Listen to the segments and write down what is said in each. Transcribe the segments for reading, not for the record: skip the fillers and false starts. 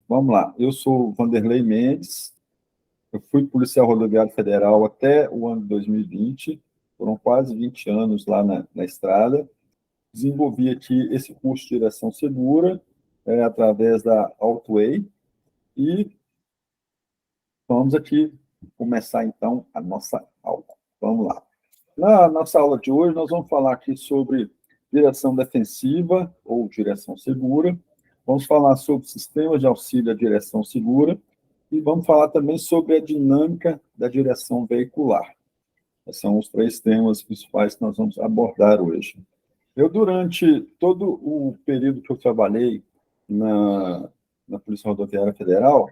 Vamos lá. Eu sou Vanderlei Mendes, eu fui policial rodoviário federal até o ano de 2020, foram quase 20 anos lá na estrada. Desenvolvi aqui esse curso de direção segura, através da Outway, e vamos aqui começar, então, a nossa aula. Vamos lá. Na nossa aula de hoje, nós vamos falar aqui sobre direção defensiva ou direção segura, vamos falar sobre sistemas de auxílio à direção segura e vamos falar também sobre a dinâmica da direção veicular. Esses são os três temas principais que nós vamos abordar hoje. Eu, durante todo o período que eu trabalhei na Polícia Rodoviária Federal,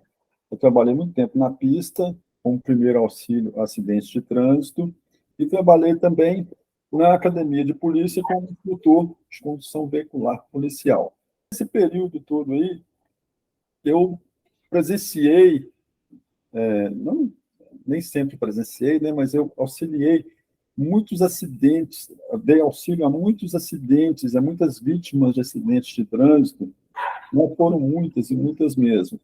eu trabalhei muito tempo na pista, como primeiro auxílio a acidentes de trânsito, e trabalhei também na academia de polícia como instrutor de condução veicular policial. Nesse período todo aí, eu presenciei, não, nem sempre presenciei, né, mas eu auxiliei muitos acidentes, dei auxílio a muitos acidentes, a muitas vítimas de acidentes de trânsito, não foram muitas e muitas mesmo.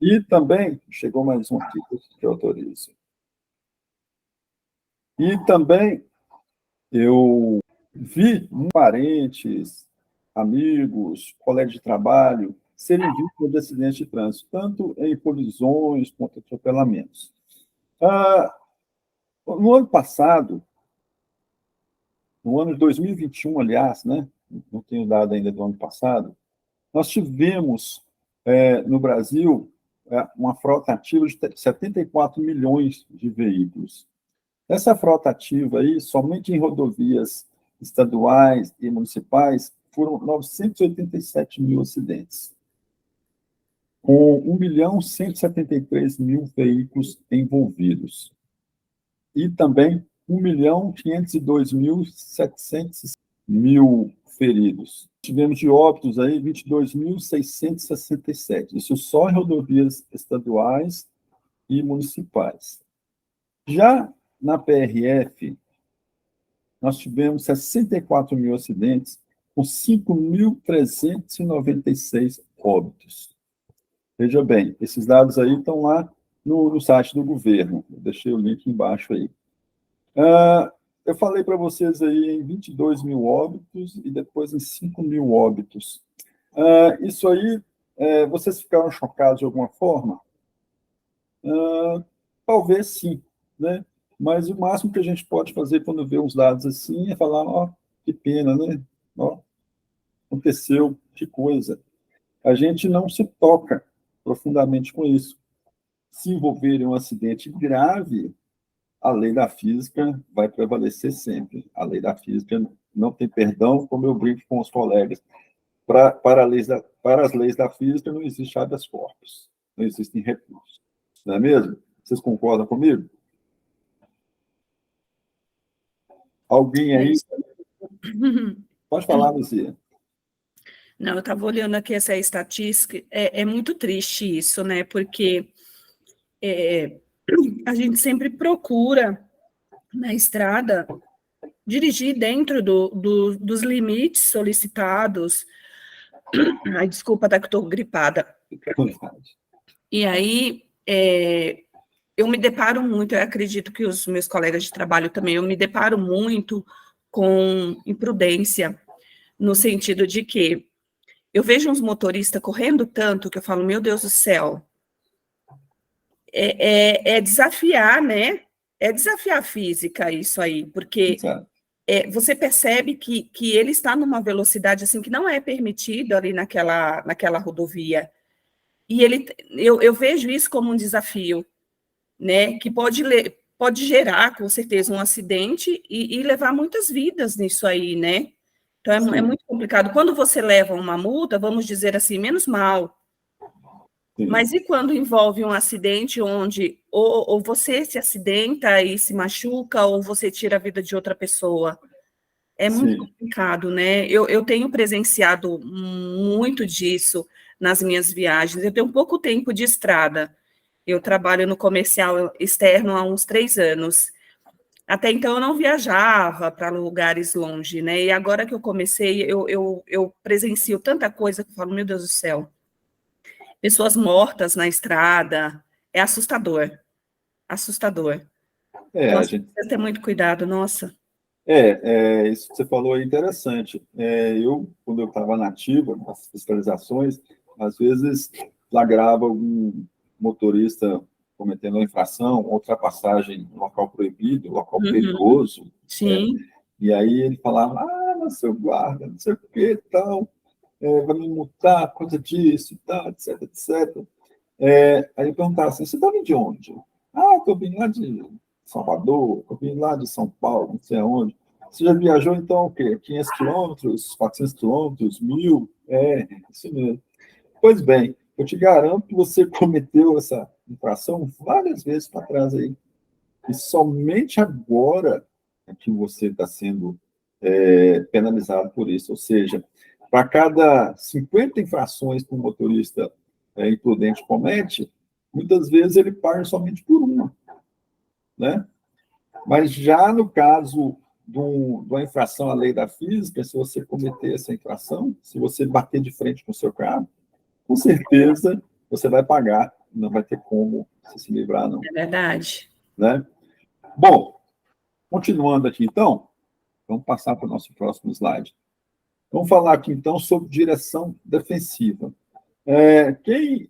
E também, chegou mais um aqui que eu autorizo. E também eu vi parentes, amigos, colegas de trabalho serem vítimas de acidentes de trânsito, tanto em colisões quanto atropelamentos. No ano passado, no ano de 2021, aliás, né, não tenho dado ainda do ano passado, nós tivemos, no Brasil, uma frota ativa de 74 milhões de veículos. Essa frota ativa aí, somente em rodovias estaduais e municipais, foram 987 mil acidentes, com 1.173.000 veículos envolvidos. E também 1.502.700 feridos. Tivemos de óbitos aí 22.667. Isso só em rodovias estaduais e municipais. Já na PRF, nós tivemos 64 mil acidentes, com 5.396 óbitos. Veja bem, esses dados aí estão lá no site do governo. Eu deixei o link embaixo aí. Eu falei para vocês aí em 22 mil óbitos e depois em 5 mil óbitos. Isso aí, vocês ficaram chocados de alguma forma? Talvez sim, né? Mas o máximo que a gente pode fazer quando vê uns dados assim é falar, ó, que pena, né? Ó, aconteceu, que coisa. A gente não se toca profundamente com isso. Se envolver em um acidente grave, a lei da física vai prevalecer sempre. A lei da física não tem perdão, como eu brinco com os colegas. Para as leis da física não existe habeas corpus, não existem recursos. Não é mesmo? Vocês concordam comigo? Alguém aí? Pode falar, Luzia. Não, eu estava olhando aqui essa estatística, é muito triste isso, né? Porque a gente sempre procura, na estrada, dirigir dentro dos limites solicitados. Ai, desculpa, tá que estou gripada. E aí, eu me deparo muito, eu acredito que os meus colegas de trabalho também, eu me deparo muito com imprudência, no sentido de que eu vejo uns motoristas correndo tanto que eu falo, meu Deus do céu, é desafiar, né? É desafiar a física isso aí, porque você percebe que ele está numa velocidade assim que não é permitida ali naquela rodovia. E eu vejo isso como um desafio, né? Que pode gerar, com certeza, um acidente e levar muitas vidas nisso aí, né? Então, é muito complicado. Quando você leva uma multa, vamos dizer assim, menos mal. Sim. Mas e quando envolve um acidente onde ou você se acidenta e se machuca, ou você tira a vida de outra pessoa? É muito complicado, né? Eu tenho presenciado muito disso nas minhas viagens. Eu tenho pouco tempo de estrada. Eu trabalho no comercial externo há uns 3 anos. Até então eu não viajava para lugares longe, né? E agora que eu comecei, eu presencio tanta coisa que eu falo, meu Deus do céu. pessoas mortas na estrada. É assustador, assustador. Então, A a gente gente... precisa ter muito cuidado, nossa. Isso que você falou é interessante. Quando eu estava na ativa, nas fiscalizações, às vezes flagrava algum motorista cometendo uma infração, ultrapassagem em local proibido, local Uhum, perigoso, sim. e aí ele falava, mas seu guarda, não sei o que, tal, vai me multar por causa disso, tal, etc, etc. Aí eu perguntava assim, você está vindo de onde? Estou vindo lá de Salvador, estou vindo lá de São Paulo, não sei aonde. Você já viajou, então, o quê? 500 quilômetros, 400 quilômetros, 1.000? Isso mesmo. Pois bem, eu te garanto que você cometeu essa infração várias vezes para trás aí. E somente agora é que você está sendo penalizado por isso. Ou seja, para cada 50 infrações que um motorista imprudente comete, muitas vezes ele paga somente por uma, né? Mas já no caso de uma infração à lei da física, se você cometer essa infração, se você bater de frente com o seu carro, com certeza você vai pagar, não vai ter como você se livrar, não. É verdade. Né? Bom, continuando aqui, então, vamos passar para o nosso próximo slide. Vamos falar aqui, então, sobre direção defensiva. Quem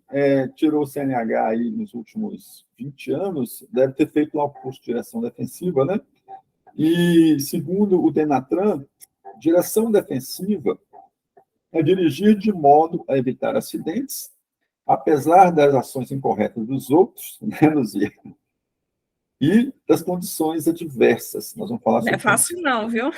tirou o CNH aí nos últimos 20 anos deve ter feito lá o curso de direção defensiva, né? E, segundo o Denatran, direção defensiva é dirigir de modo a evitar acidentes, apesar das ações incorretas dos outros, né, Luzia? E das condições adversas. Nós vamos falar Não é sobre... fácil não, viu?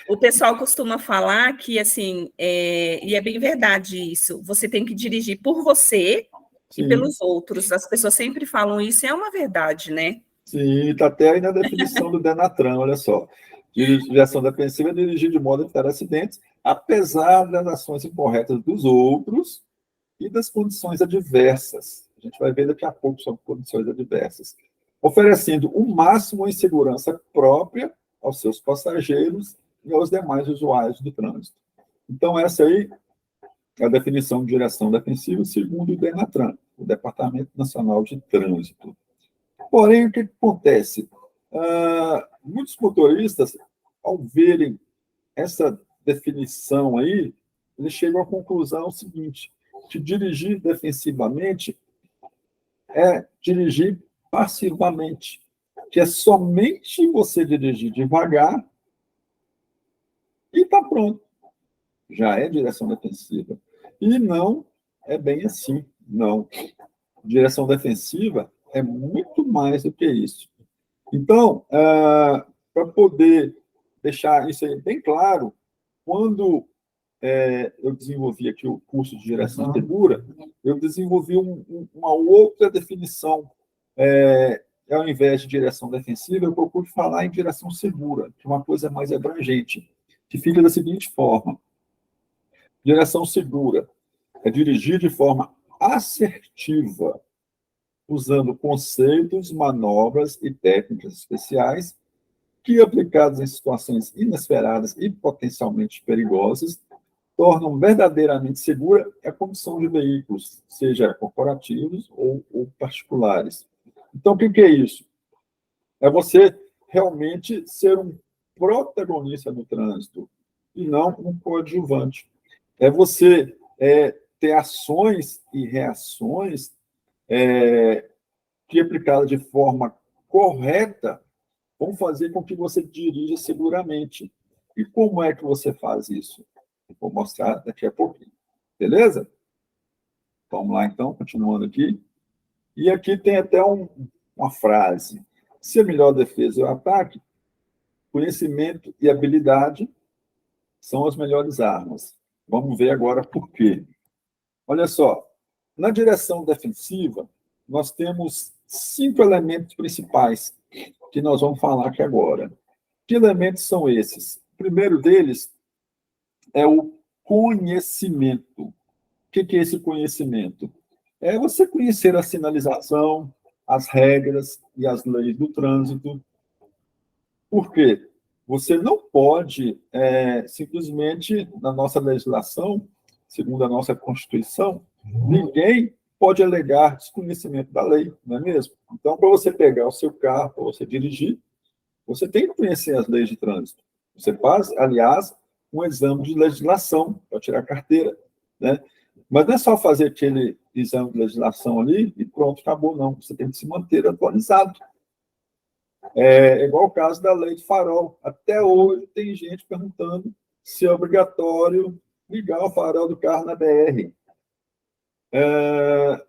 O pessoal costuma falar que, assim, e é bem verdade isso, você tem que dirigir por você e Sim, pelos outros. As pessoas sempre falam isso, e é uma verdade, né? sim, está até aí na definição do Denatran, olha só. Direção defensiva é dirigir de modo a evitar acidentes, apesar das ações incorretas dos outros e das condições adversas. A gente vai ver daqui a pouco sobre condições adversas. Oferecendo o máximo em segurança própria aos seus passageiros e aos demais usuários do trânsito. Então, essa aí é a definição de direção defensiva, segundo o Denatran, o Departamento Nacional de Trânsito. Porém, o que acontece? Muitos motoristas, ao verem essa definição aí, eles chegam à conclusão seguinte, que dirigir defensivamente é dirigir passivamente, que é somente você dirigir devagar e está pronto. Já é direção defensiva. E não é bem assim, não. Direção defensiva é muito mais do que isso. Então, para poder deixar isso aí bem claro, quando eu desenvolvi aqui o curso de direção segura, eu desenvolvi uma outra definição. Ao invés de direção defensiva, eu procuro falar em direção segura, que é uma coisa mais abrangente, que fica da seguinte forma. Direção segura é dirigir de forma assertiva, usando conceitos, manobras e técnicas especiais que, aplicados em situações inesperadas e potencialmente perigosas, tornam verdadeiramente segura a condução de veículos, seja corporativos ou particulares. Então, o que é isso? É você realmente ser um protagonista no trânsito e não um coadjuvante. É você ter ações e reações que, aplicadas de forma correta, vão fazer com que você dirija seguramente. E como é que você faz isso? Eu vou mostrar daqui a pouquinho. Beleza? Vamos lá, então, continuando aqui. E aqui tem até uma frase. Se a melhor defesa é o ataque, conhecimento e habilidade são as melhores armas. Vamos ver agora por quê. Olha só, na direção defensiva, nós temos 5 elementos principais que nós vamos falar aqui agora. Que elementos são esses? O primeiro deles é o conhecimento. O que é esse conhecimento? É você conhecer a sinalização, as regras e as leis do trânsito. Por quê? Você não pode simplesmente, na nossa legislação, segundo a nossa Constituição, ninguém pode alegar desconhecimento da lei, não é mesmo? Então, para você pegar o seu carro, para você dirigir, você tem que conhecer as leis de trânsito. Você faz, aliás, um exame de legislação para tirar a carteira, né? Mas não é só fazer aquele exame de legislação ali e pronto, acabou, não. Você tem que se manter atualizado. É igual o caso da lei do farol. Até hoje tem gente perguntando se é obrigatório ligar o farol do carro na BR.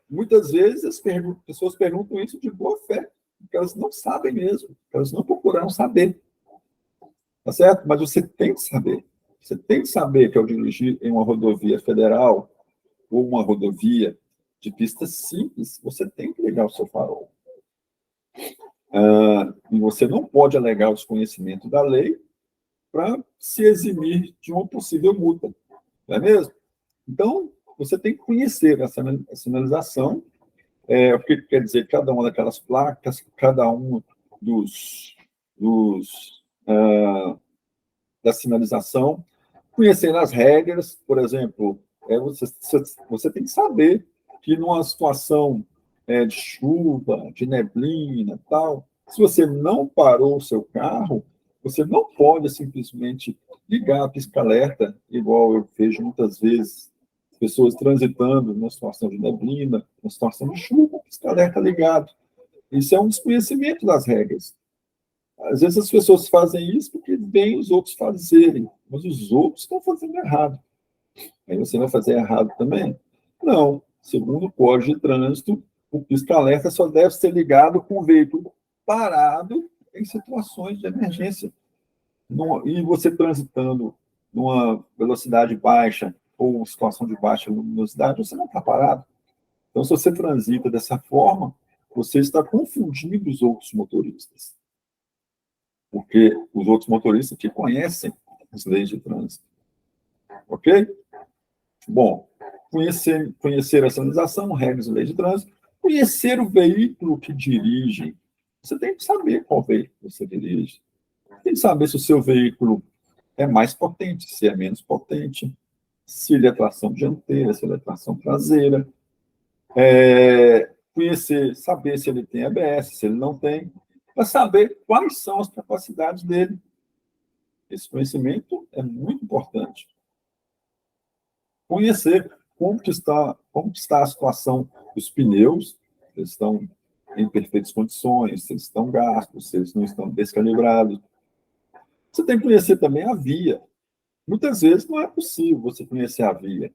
Muitas vezes as pessoas perguntam isso de boa fé, porque elas não sabem mesmo, elas não procuraram saber. Tá certo? Mas você tem que saber. Você tem que saber que ao dirigir em uma rodovia federal ou uma rodovia de pista simples, você tem que ligar o seu farol. E você não pode alegar o desconhecimento da lei para se eximir de uma possível multa. Não é mesmo? Então, você tem que conhecer a sinalização, o que quer dizer cada uma daquelas placas, cada um da sinalização, conhecer as regras, por exemplo, você tem que saber que numa situação de chuva, de neblina, tal, se você não parou o seu carro, você não pode simplesmente ligar a pisca-alerta, igual eu vejo muitas vezes pessoas transitando numa situação de neblina, numa situação de chuva, pisca-alerta ligado. Isso é um desconhecimento das regras. Às vezes as pessoas fazem isso porque veem os outros fazerem, mas os outros estão fazendo errado. Aí você vai fazer errado também? Não. Segundo o Código de Trânsito, o pisca-alerta só deve ser ligado com o veículo parado em situações de emergência. E você transitando numa velocidade baixa ou situação de baixa luminosidade, você não está parado. Então, se você transita dessa forma, você está confundindo os outros motoristas. Porque os outros motoristas que conhecem as leis de trânsito. Ok? Bom, conhecer a sinalização, regras e leis de trânsito, conhecer o veículo que dirige. Você tem que saber qual veículo você dirige. Tem que saber se o seu veículo é mais potente, se é menos potente, se ele é tração dianteira, se ele é tração traseira. Saber se ele tem ABS, se ele não tem, para saber quais são as capacidades dele. Esse conhecimento é muito importante. Conhecer como que está a situação dos pneus, se eles estão em perfeitas condições, se eles estão gastos, se eles não estão descalibrados. Você tem que conhecer também a via. Muitas vezes não é possível você conhecer a via.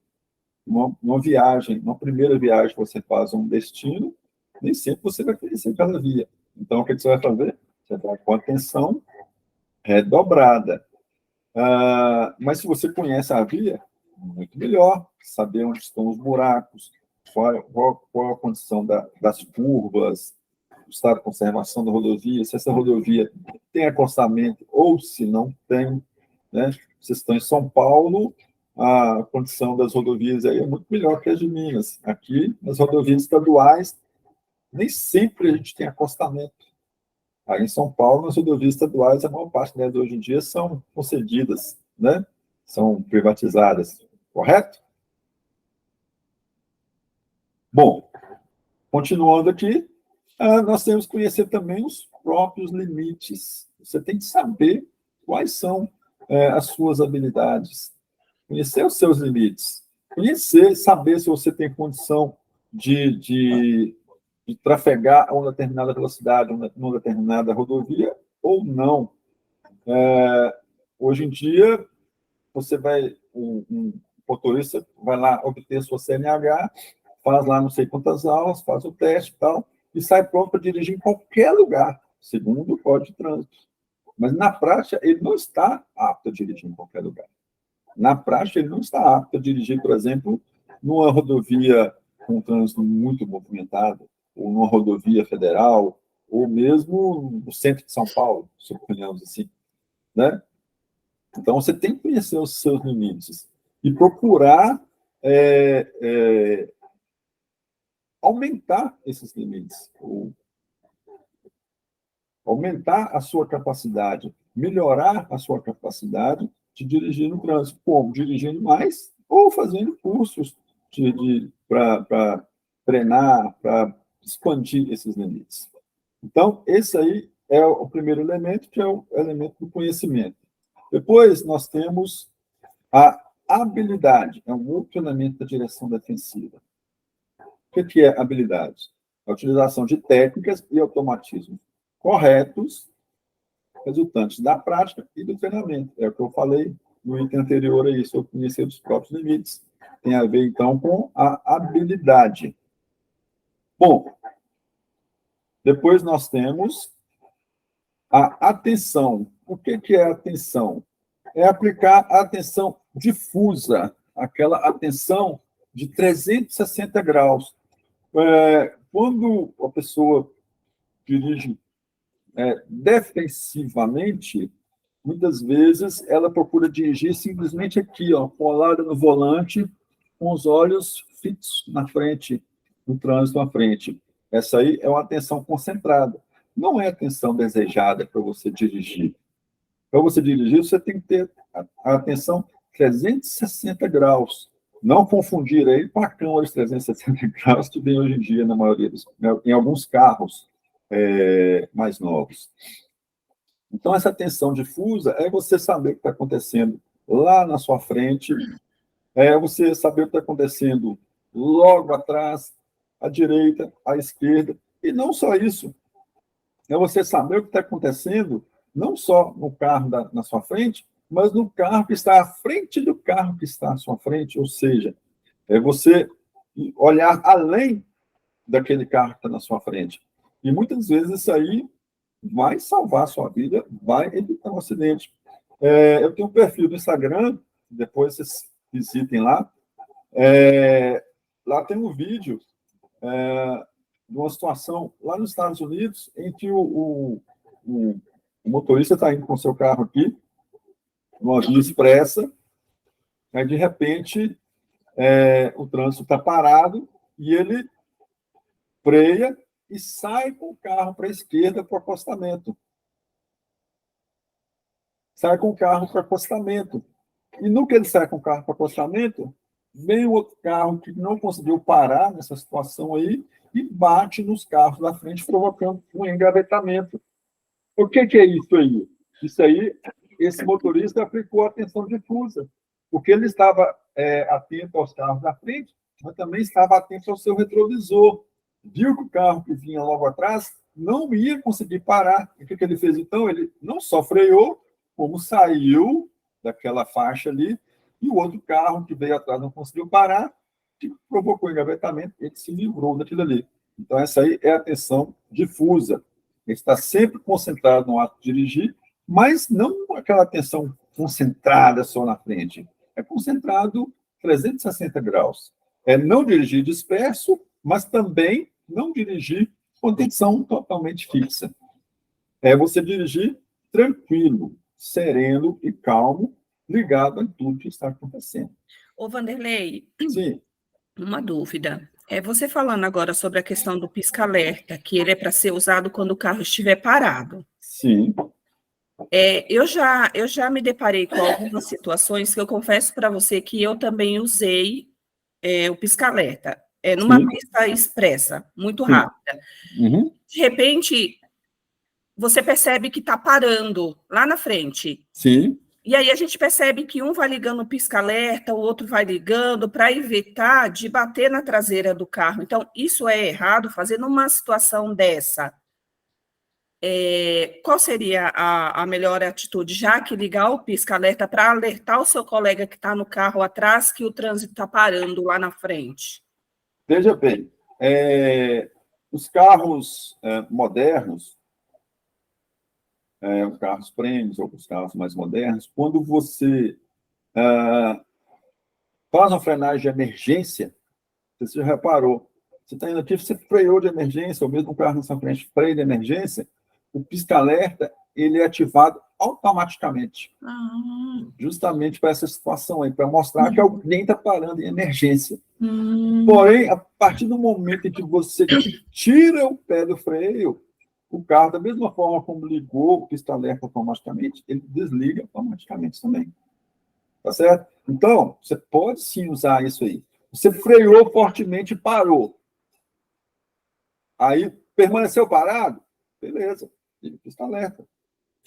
Uma viagem, uma primeira viagem que você faz a um destino, nem sempre você vai conhecer aquela via. Então, o que você vai fazer? Você vai com atenção redobrada. Mas se você conhece a via, muito melhor saber onde estão os buracos, qual a condição das curvas, o estado de conservação da rodovia, se essa rodovia tem acostamento ou se não tem, né? Vocês estão em São Paulo, a condição das rodovias aí é muito melhor que as de Minas. Aqui, nas rodovias estaduais, nem sempre a gente tem acostamento. Aí em São Paulo, nas rodovias estaduais, a maior parte delas hoje em dia são concedidas, né? São privatizadas, correto? Bom, continuando aqui, nós temos que conhecer também os próprios limites. Você tem que saber quais são as suas habilidades, conhecer os seus limites, saber se você tem condição de trafegar a uma determinada velocidade, uma determinada rodovia ou não. Hoje em dia, um motorista vai lá obter sua CNH, faz lá não sei quantas aulas, faz o teste e tal, e sai pronto para dirigir em qualquer lugar, segundo o Código de Trânsito. Mas, na prática, ele não está apto a dirigir em qualquer lugar. Na prática, ele não está apto a dirigir, por exemplo, numa rodovia com um trânsito muito movimentado, ou numa rodovia federal, ou mesmo no centro de São Paulo, suponhamos assim, né? Então, você tem que conhecer os seus limites e procurar aumentar esses limites, ou aumentar a sua capacidade, melhorar a sua capacidade de dirigir no trânsito, como dirigindo mais ou fazendo cursos de para treinar, para expandir esses limites. Então, esse aí é o primeiro elemento, que é o elemento do conhecimento. Depois, nós temos a habilidade, é um outro elemento da direção defensiva. O que é habilidade? A utilização de técnicas e automatismos corretos, resultantes da prática e do treinamento. É o que eu falei no item anterior aí, sobre conhecer os próprios limites. Tem a ver, então, com a habilidade. Bom, depois nós temos a atenção. O que é atenção? É aplicar a atenção difusa, aquela atenção de 360 graus. Quando a pessoa dirige defensivamente, muitas vezes ela procura dirigir simplesmente aqui, ó, colada no volante, com os olhos fixos na frente, no trânsito à frente. Essa aí é uma atenção concentrada. Não é atenção desejada para você dirigir. Para você dirigir, você tem que ter a atenção 360 graus. Não confundir aí com a câmera de 360 graus que vem hoje em dia, na maioria em alguns carros mais novos. Então, essa atenção difusa é você saber o que está acontecendo lá na sua frente, é você saber o que está acontecendo logo atrás, à direita, à esquerda, e não só isso, é você saber o que está acontecendo não só no carro na sua frente, mas no carro que está à frente do carro que está à sua frente, ou seja, é você olhar além daquele carro que está na sua frente. E muitas vezes isso aí vai salvar a sua vida, vai evitar um acidente. Eu tenho um perfil do Instagram, depois vocês visitem lá. Lá tem um vídeo de uma situação lá nos Estados Unidos em que o motorista está indo com o seu carro aqui, numa via expressa, aí de repente o trânsito está parado e ele freia e sai com o carro para a esquerda para o acostamento. Sai com o carro para o acostamento. E no que ele sai com o carro para o acostamento, vem outro carro que não conseguiu parar nessa situação aí e bate nos carros da frente, provocando um engavetamento. O que é isso aí? Isso aí, esse motorista aplicou atenção difusa, porque ele estava atento aos carros da frente, mas também estava atento ao seu retrovisor. Viu que o carro que vinha logo atrás não ia conseguir parar. E o que ele fez, então? Ele não só freou, como saiu daquela faixa ali, e o outro carro que veio atrás não conseguiu parar, que provocou engavetamento, ele se livrou daquilo ali. Então, essa aí é a atenção difusa. Ele está sempre concentrado no ato de dirigir, mas não aquela atenção concentrada só na frente. É concentrado 360 graus. É não dirigir disperso, mas também não dirigir com atenção totalmente fixa. É você dirigir tranquilo, sereno e calmo, ligado a tudo que está acontecendo. Ô, Vanderlei, sim, uma dúvida. Você falando agora sobre a questão do pisca-alerta, que ele é para ser usado quando o carro estiver parado. Sim. Eu já me deparei com algumas situações que eu confesso para você que eu também usei o pisca-alerta. Numa pista expressa, muito rápida. Uhum. De repente, você percebe que está parando lá na frente. Sim. E aí a gente percebe que um vai ligando o pisca-alerta, o outro vai ligando, para evitar de bater na traseira do carro. Então, isso é errado fazer numa situação dessa. Qual seria a melhor atitude? Já que ligar o pisca-alerta para alertar o seu colega que está no carro atrás que o trânsito está parando lá na frente? Veja bem, os carros modernos, os carros premium ou os carros mais modernos, quando você faz uma frenagem de emergência, você já reparou, você está indo aqui, você freou de emergência, ou mesmo o carro na sua frente freia de emergência, o pisca-alerta ele é ativado automaticamente. Justamente para essa situação aí, para mostrar que alguém está parando em emergência. Porém, a partir do momento em que você tira o pé do freio, o carro, da mesma forma como ligou o pisca-alerta automaticamente, ele desliga automaticamente também. Tá certo? Então, você pode sim usar isso aí. Você freou fortemente e parou. Aí, permaneceu parado? Beleza, liga o pisca-alerta.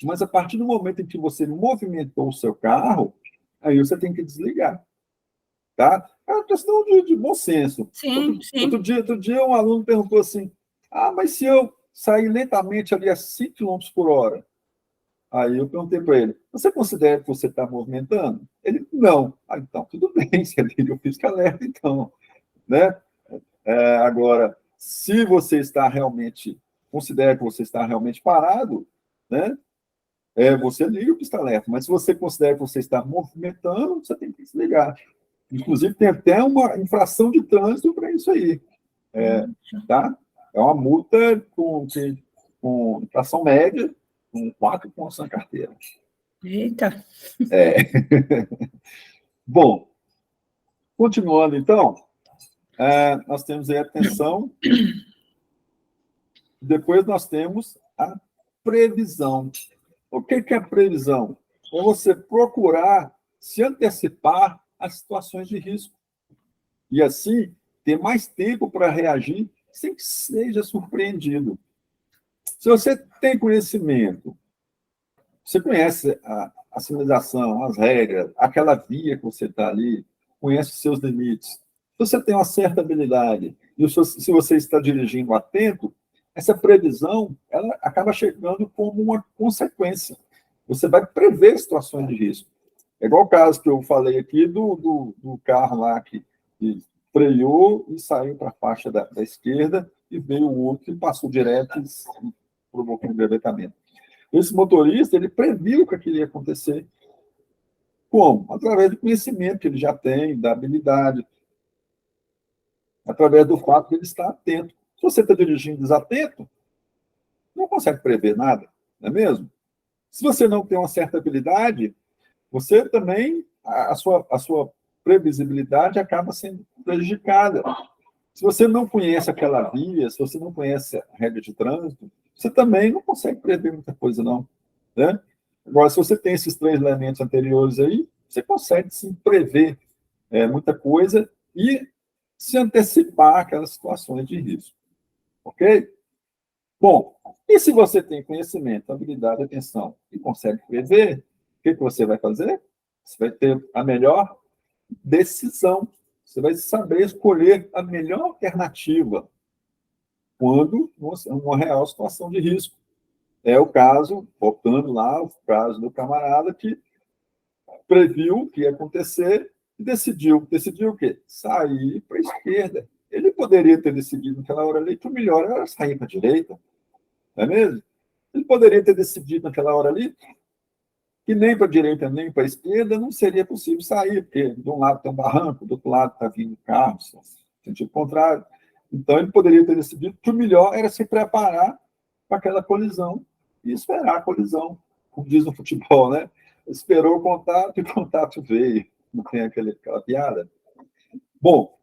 Mas a partir do momento em que você movimentou o seu carro, aí você tem que desligar. Tá? É uma questão de bom senso. Sim, sim. Outro dia um aluno perguntou assim, mas se eu sair lentamente ali a 5 km por hora? Aí eu perguntei para ele, você considera que você está movimentando? Ele, não. Então, tudo bem, você liga o pisca-alerta, então. Né? Agora, se você está realmente, considera que você está realmente parado, né? Você liga o pisca-alerta, mas se você considera que você está movimentando, você tem que desligar. Inclusive, tem até uma infração de trânsito para isso aí. Tá? É uma multa com infração média, com 4 pontos na carteira. Eita! Bom, continuando, então, nós temos aí a atenção. Depois nós temos a previsão. O que é a previsão? É você procurar se antecipar às situações de risco. E, assim, ter mais tempo para reagir sem que seja surpreendido. Se você tem conhecimento, você conhece a sinalização, as regras, aquela via que você está ali, conhece os seus limites. Se você tem uma certa habilidade e se você está dirigindo atento, essa previsão ela acaba chegando como uma consequência. Você vai prever situações de risco. É igual o caso que eu falei aqui do carro lá que freou e saiu para a faixa da esquerda e veio o outro e passou direto e provocou um engavetamento. Esse motorista, ele previu que aquilo ia acontecer. Como? Através do conhecimento que ele já tem, da habilidade, através do fato de ele estar atento. Se você está dirigindo desatento, não consegue prever nada, não é mesmo? Se você não tem uma certa habilidade, você também, a sua previsibilidade acaba sendo prejudicada. Se você não conhece aquela via, se você não conhece a regra de trânsito, você também não consegue prever muita coisa, não. Né? Agora, se você tem esses 3 elementos anteriores aí, você consegue, sim, prever muita coisa e se antecipar aquelas situações de risco. Ok? Bom, e se você tem conhecimento, habilidade, atenção e consegue prever, o que você vai fazer? Você vai ter a melhor decisão. Você vai saber escolher a melhor alternativa quando uma real situação de risco. É o caso, voltando lá, o caso do camarada que previu o que ia acontecer e decidiu. Decidiu o quê? Sair para a esquerda. Ele poderia ter decidido naquela hora ali que o melhor era sair para a direita, não é mesmo? Ele poderia ter decidido naquela hora ali que nem para a direita nem para a esquerda não seria possível sair, porque de um lado tem um barranco, do outro lado está vindo carro, sentido contrário. Então, ele poderia ter decidido que o melhor era se preparar para aquela colisão e esperar a colisão, como diz no futebol, né? Esperou o contato e o contato veio. Não tem aquela piada? Bom,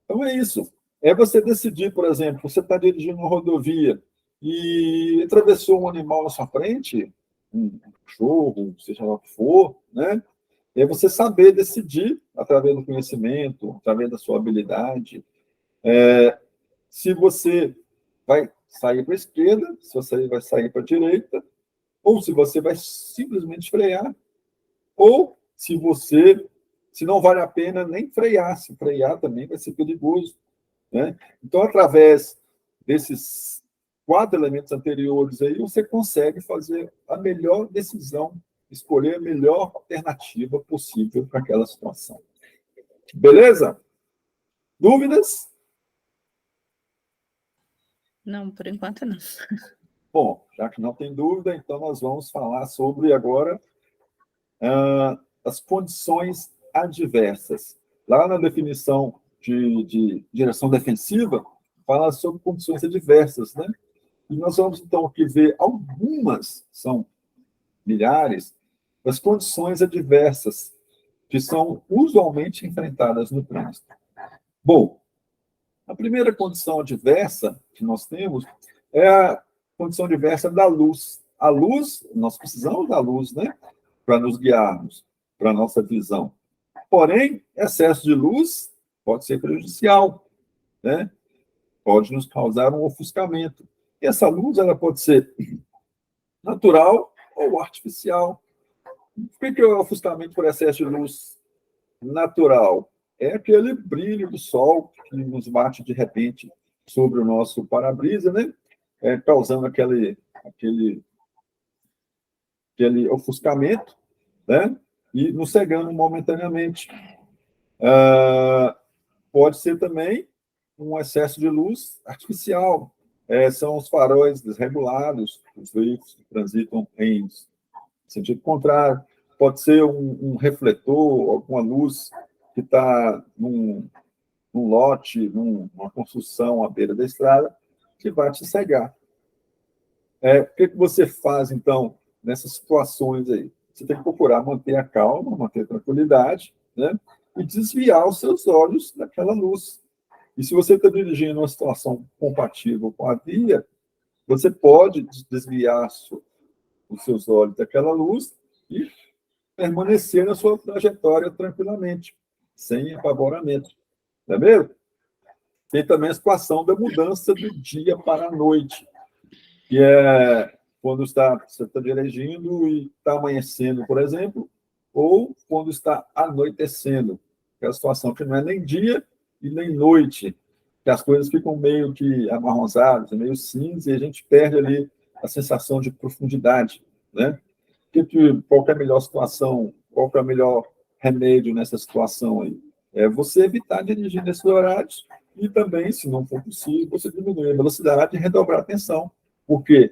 então é isso. É você decidir, por exemplo, você está dirigindo uma rodovia e atravessou um animal na sua frente, um cachorro, seja lá o que for, né? É você saber decidir, através do conhecimento, através da sua habilidade, se você vai sair para a esquerda, se você vai sair para a direita, ou se você vai simplesmente frear, ou se não vale a pena nem frear, se frear também vai ser perigoso. Né? Então, através desses 4 elementos anteriores aí, você consegue fazer a melhor decisão, escolher a melhor alternativa possível para aquela situação. Beleza? Dúvidas? Não, por enquanto não. Bom, já que não tem dúvida, então nós vamos falar sobre agora as condições adversas. Lá na definição de direção defensiva, fala sobre condições adversas, né? E nós vamos, então, aqui ver algumas, são milhares, das condições adversas que são usualmente enfrentadas no trânsito. Bom, a primeira condição adversa que nós temos é a condição adversa da luz. A luz, nós precisamos da luz, né? Para nos guiarmos, para a nossa visão. Porém, excesso de luz pode ser prejudicial, né? Pode nos causar um ofuscamento. E essa luz ela pode ser natural ou artificial. Por que é o ofuscamento por excesso de luz natural? É aquele brilho do sol que nos bate de repente sobre o nosso para-brisa, né? Causando aquele ofuscamento, né? E nos cegando momentaneamente. Pode ser também um excesso de luz artificial. São os faróis desregulados, os veículos que transitam em sentido contrário. Pode ser um refletor, alguma luz que está num lote, numa construção à beira da estrada, que vai te cegar. O que você faz, então, nessas situações aí? Você tem que procurar manter a calma, manter a tranquilidade, né? E desviar os seus olhos daquela luz. E se você está dirigindo uma situação compatível com a via, você pode desviar os seus olhos daquela luz e permanecer na sua trajetória tranquilamente, sem apavoramento. Tá vendo? Tem também a situação da mudança do dia para a noite, que é quando você está dirigindo e está amanhecendo, por exemplo, ou quando está anoitecendo, que é a situação que não é nem dia e nem noite, que as coisas ficam meio que amarronzadas, meio cinza, e a gente perde ali a sensação de profundidade, né? Qual que é a melhor situação, qual que é o melhor remédio nessa situação aí? É você evitar dirigir nesses horários e também, se não for possível, você diminuir a velocidade e redobrar a atenção, porque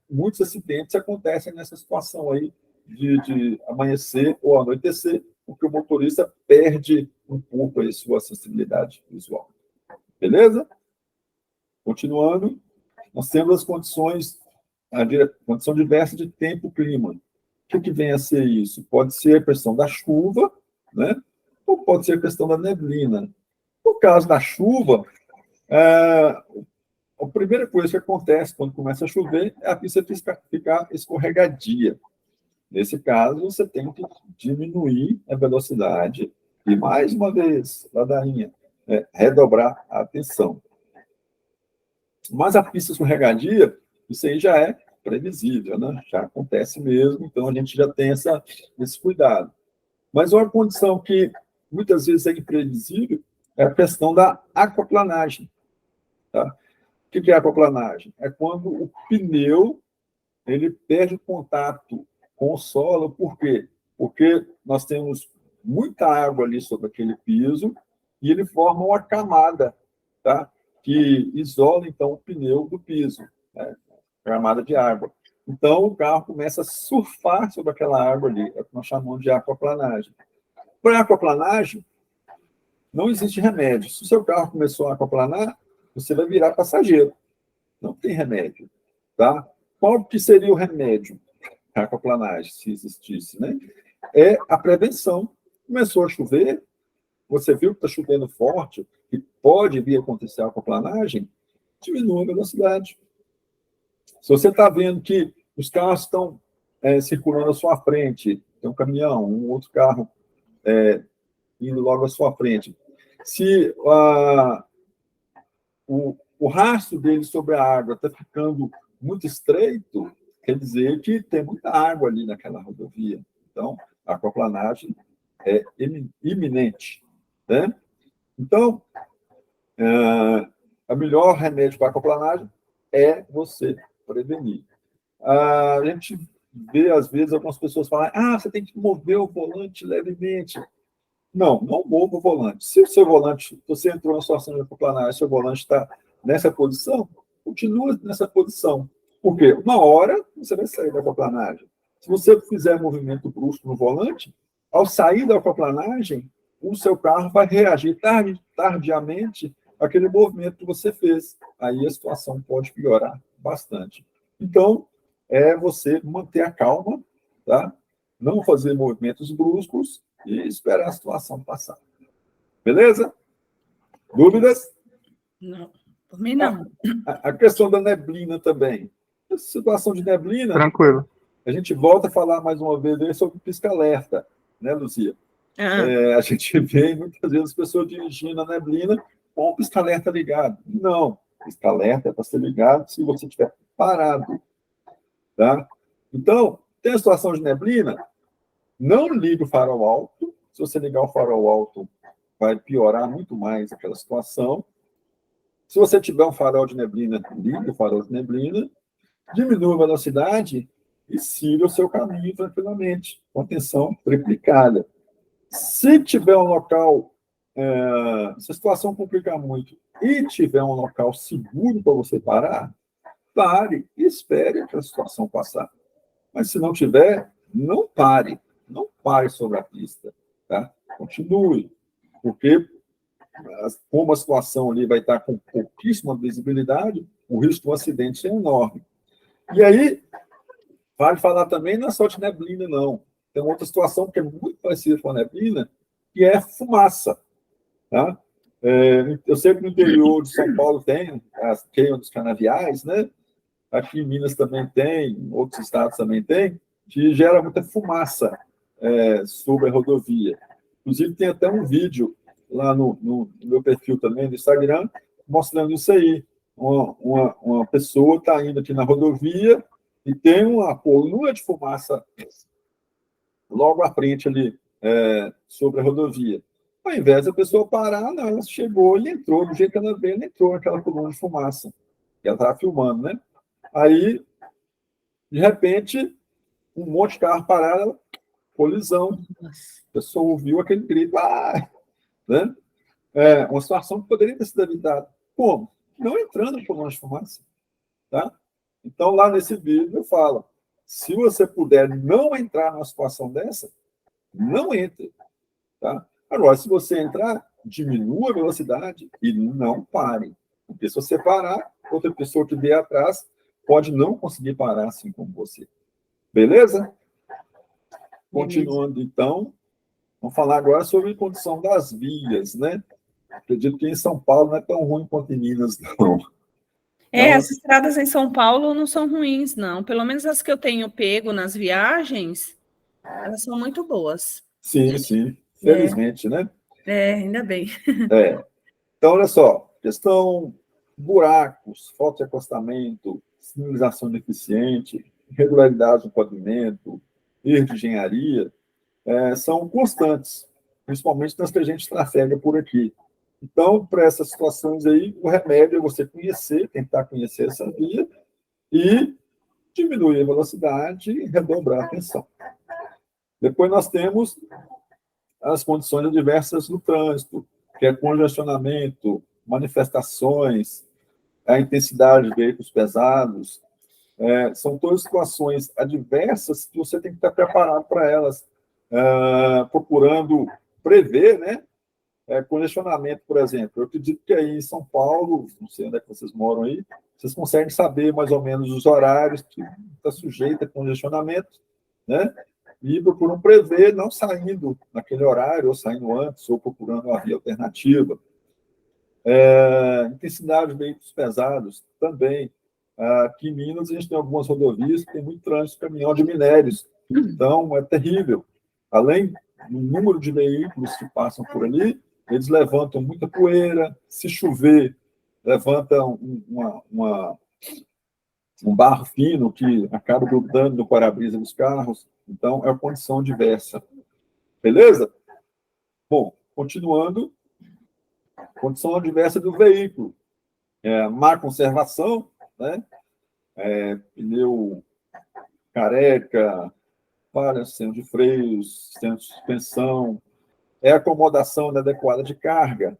muitos acidentes acontecem nessa situação aí de amanhecer ou anoitecer, porque o motorista perde um pouco aí sua sensibilidade visual. Beleza? Continuando, nós temos as condições, a condição diversa de tempo e clima. O que vem a ser isso? Pode ser a questão da chuva, né? Ou pode ser a questão da neblina. No caso da chuva, a primeira coisa que acontece quando começa a chover é a pista ficar escorregadia. Nesse caso, você tem que diminuir a velocidade e, mais uma vez, ladainha, redobrar a atenção. Mas a pista escorregadia, isso aí já é previsível, né? Já acontece mesmo, então a gente já tem esse cuidado. Mas uma condição que muitas vezes é imprevisível é a questão da aquaplanagem. Tá? O que é a aquaplanagem? É quando o pneu ele perde o contato com o solo. Por quê? Porque nós temos muita água ali sobre aquele piso e ele forma uma camada, tá? Que isola, então, o pneu do piso, né? Camada de água. Então, o carro começa a surfar sobre aquela água ali, é o que nós chamamos de aquaplanagem. Para a aquaplanagem, não existe remédio. Se o seu carro começou a aquaplanar, você vai virar passageiro. Não tem remédio, tá? Qual que seria o remédio para a aquaplanagem, se existisse, né? É a prevenção. Começou a chover, você viu que está chovendo forte, e pode vir a acontecer a aquaplanagem, diminua a velocidade. Se você está vendo que os carros estão circulando à sua frente, tem um caminhão, um outro carro indo logo à sua frente, se o rastro dele sobre a água está ficando muito estreito, quer dizer que tem muita água ali naquela rodovia. Então, a aquaplanagem é iminente, né? Então, o melhor remédio para a aquaplanagem é você prevenir. A gente vê, às vezes, algumas pessoas falam: você tem que mover o volante levemente. Não mova o volante. Se o seu volante, você entrou na situação de aquaplanagem, seu volante está nessa posição, continua nessa posição. Por quê? Uma hora você vai sair da aquaplanagem. Se você fizer movimento brusco no volante, ao sair da aquaplanagem, o seu carro vai reagir tardiamente àquele movimento que você fez. Aí a situação pode piorar bastante. Então, você manter a calma, tá? Não fazer movimentos bruscos e esperar a situação passar. Beleza? Dúvidas? Não, por mim não. A questão da neblina também. Essa situação de neblina... Tranquilo. A gente volta a falar mais uma vez sobre pisca-alerta, né, Luzia? A gente vê muitas vezes as pessoas dirigindo na neblina com o pisca-alerta ligado. Não, o pisca-alerta é para ser ligado se você estiver parado. Tá? Então, tem a situação de neblina, não ligue o farol alto. Se você ligar o farol alto, vai piorar muito mais aquela situação. Se você tiver um farol de neblina, ligue o farol de neblina, diminua a velocidade e siga o seu caminho tranquilamente, com atenção triplicada. Se tiver um local, se a situação complicar muito e tiver um local seguro para você parar, pare e espere a situação passar. Mas se não tiver, não pare sobre a pista, tá? Continue, porque como a situação ali vai estar com pouquíssima visibilidade, o risco de um acidente é enorme. E aí, vale falar também, não é só de neblina, não. Tem outra situação que é muito parecida com a neblina, que é fumaça. Tá? Eu sei que no interior de São Paulo tem as queimas dos canaviais, né? Aqui em Minas também tem, outros estados também tem, que gera muita fumaça sobre a rodovia. Inclusive, tem até um vídeo lá no meu perfil também, no Instagram, mostrando isso aí. Uma pessoa está indo aqui na rodovia e tem uma coluna de fumaça logo à frente ali, sobre a rodovia. Ao invés da pessoa parar, não, ela chegou e entrou, do jeito que ela veio, ela entrou naquela coluna de fumaça, que ela estava filmando, né? Aí, de repente, um monte de carro parado, colisão. A pessoa ouviu aquele grito, né? Uma situação que poderia ter sido evitada. Como? Não entrando por longe de fumaça. Tá? Então, lá nesse vídeo, eu falo, se você puder não entrar numa situação dessa, não entre. Tá? Agora, se você entrar, diminua a velocidade e não pare. Porque se você parar, outra pessoa que vier atrás pode não conseguir parar assim como você. Beleza? Continuando, então, vamos falar agora sobre a condição das vias, né? Acredito que em São Paulo não é tão ruim quanto em Minas, não. As estradas em São Paulo não são ruins, não. Pelo menos as que eu tenho pego nas viagens, elas são muito boas. Sim, sim. Felizmente, né? Ainda bem. Então, olha só, questão buracos, falta de acostamento, sinalização deficiente, irregularidades no pavimento, erro de engenharia, são constantes, principalmente nas que a gente trafega por aqui. Então, para essas situações aí, o remédio é você conhecer, tentar conhecer essa via e diminuir a velocidade e redobrar a atenção. Depois nós temos as condições adversas no trânsito, que é congestionamento, manifestações, a intensidade de veículos pesados. São todas situações adversas que você tem que estar preparado para elas, procurando prever, né? Congestionamento, por exemplo. Eu acredito que aí em São Paulo, não sei onde é que vocês moram aí, vocês conseguem saber mais ou menos os horários que está sujeito a congestionamento, né? E procuram prever, não saindo naquele horário, ou saindo antes, ou procurando uma via alternativa. Intensidade de veículos pesados também. Aqui em Minas, a gente tem algumas rodovias que tem muito trânsito de caminhão de minérios. Então, é terrível. Além do número de veículos que passam por ali, eles levantam muita poeira. Se chover, levantam um barro fino que acaba grudando no para-brisa dos carros. Então, é uma condição diversa. Beleza? Bom, continuando, condição adversa do veículo. Má conservação, né? Pneu careca, falhas, sistema de freios, sistema de suspensão, acomodação inadequada de carga,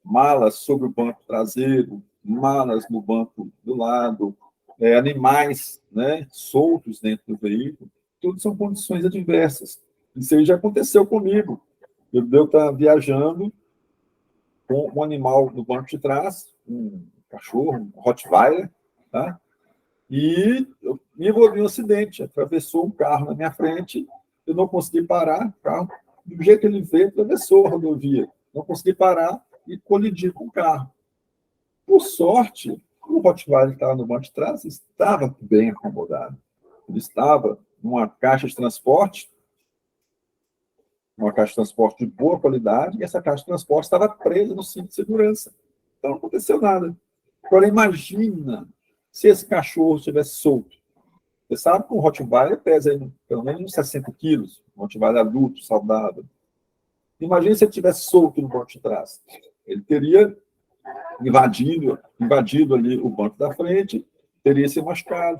malas sobre o banco traseiro, malas no banco do lado, animais, né, soltos dentro do veículo, tudo são condições adversas. Isso aí já aconteceu comigo. Eu estava viajando com um animal no banco de trás, um cachorro, um Rottweiler, tá? E eu me envolvi em um acidente, atravessou um carro na minha frente, eu não consegui parar, o carro, do jeito que ele veio, atravessou a rodovia, não consegui parar e colidi com o carro. Por sorte, o Rottweiler que estava no banco de trás estava bem acomodado. Ele estava numa caixa de transporte uma caixa de transporte de boa qualidade, e essa caixa de transporte estava presa no cinto de segurança. Então, não aconteceu nada. Agora, imagina se esse cachorro estivesse solto. Você sabe que um Rottweiler pesa aí, pelo menos uns 60 quilos, um Rottweiler adulto, saudável. Imagina se ele tivesse solto no banco de trás. Ele teria invadido ali o banco da frente, teria se machucado,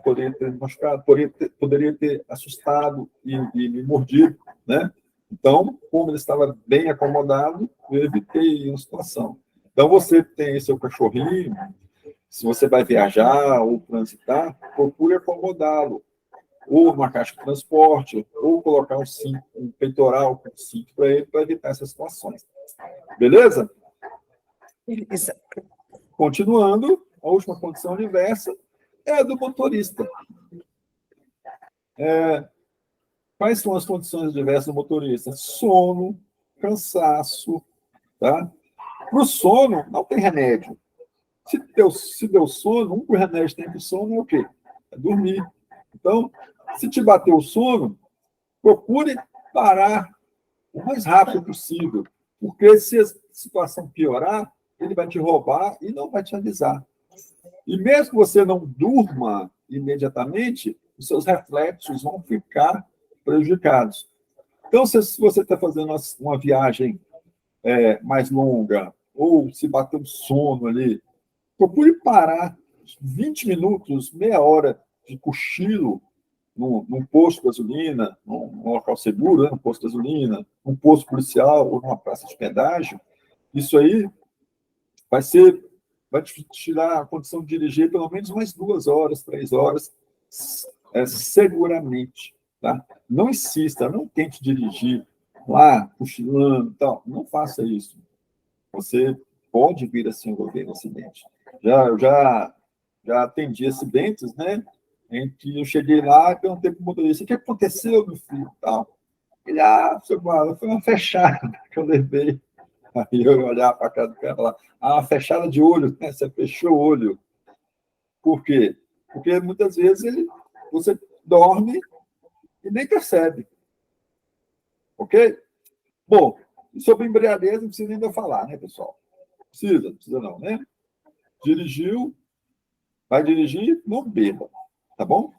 poderia ter assustado e me mordido, né? Então, como ele estava bem acomodado, eu evitei uma situação. Então, você tem seu cachorrinho, se você vai viajar ou transitar, procure acomodá-lo, ou numa caixa de transporte, ou colocar um peitoral com cinto para ele, para evitar essas situações. Beleza? Beleza. Continuando, a última condição adversa é a do motorista. Quais são as condições adversas do motorista? Sono, cansaço, tá? Para o sono, não tem remédio. Se deu sono, o único remédio que tem para o sono é o quê? É dormir. Então, se te bateu o sono, procure parar o mais rápido possível, porque se a situação piorar, ele vai te roubar e não vai te avisar. E mesmo que você não durma imediatamente, os seus reflexos vão ficar prejudicados. Então, se você está fazendo uma viagem mais longa, ou se bater um sono ali, procure parar 20 minutos, meia hora de cochilo num posto de gasolina, num local seguro, né, num posto de gasolina, num posto policial ou numa praça de pedágio. Isso aí vai te tirar a condição de dirigir pelo menos mais 2 horas, 3 horas, seguramente. Tá? Não insista, não tente dirigir lá, cochilando, tal. Não faça isso. Você pode vir a se envolver no acidente. Eu já atendi acidentes, né? Em que eu cheguei lá e perguntei para o motorista: o que aconteceu, meu filho? Tal. Ele, seu Guarda, foi uma fechada que eu levei. Aí eu olhava para a cara do cara lá, uma fechada de olho, né? Você fechou o olho. Por quê? Porque muitas vezes você dorme e nem percebe. Ok? Bom, sobre embriaguez não precisa nem de eu falar, né, pessoal? Precisa não, né? Dirigiu, vai dirigir, não beba, tá bom?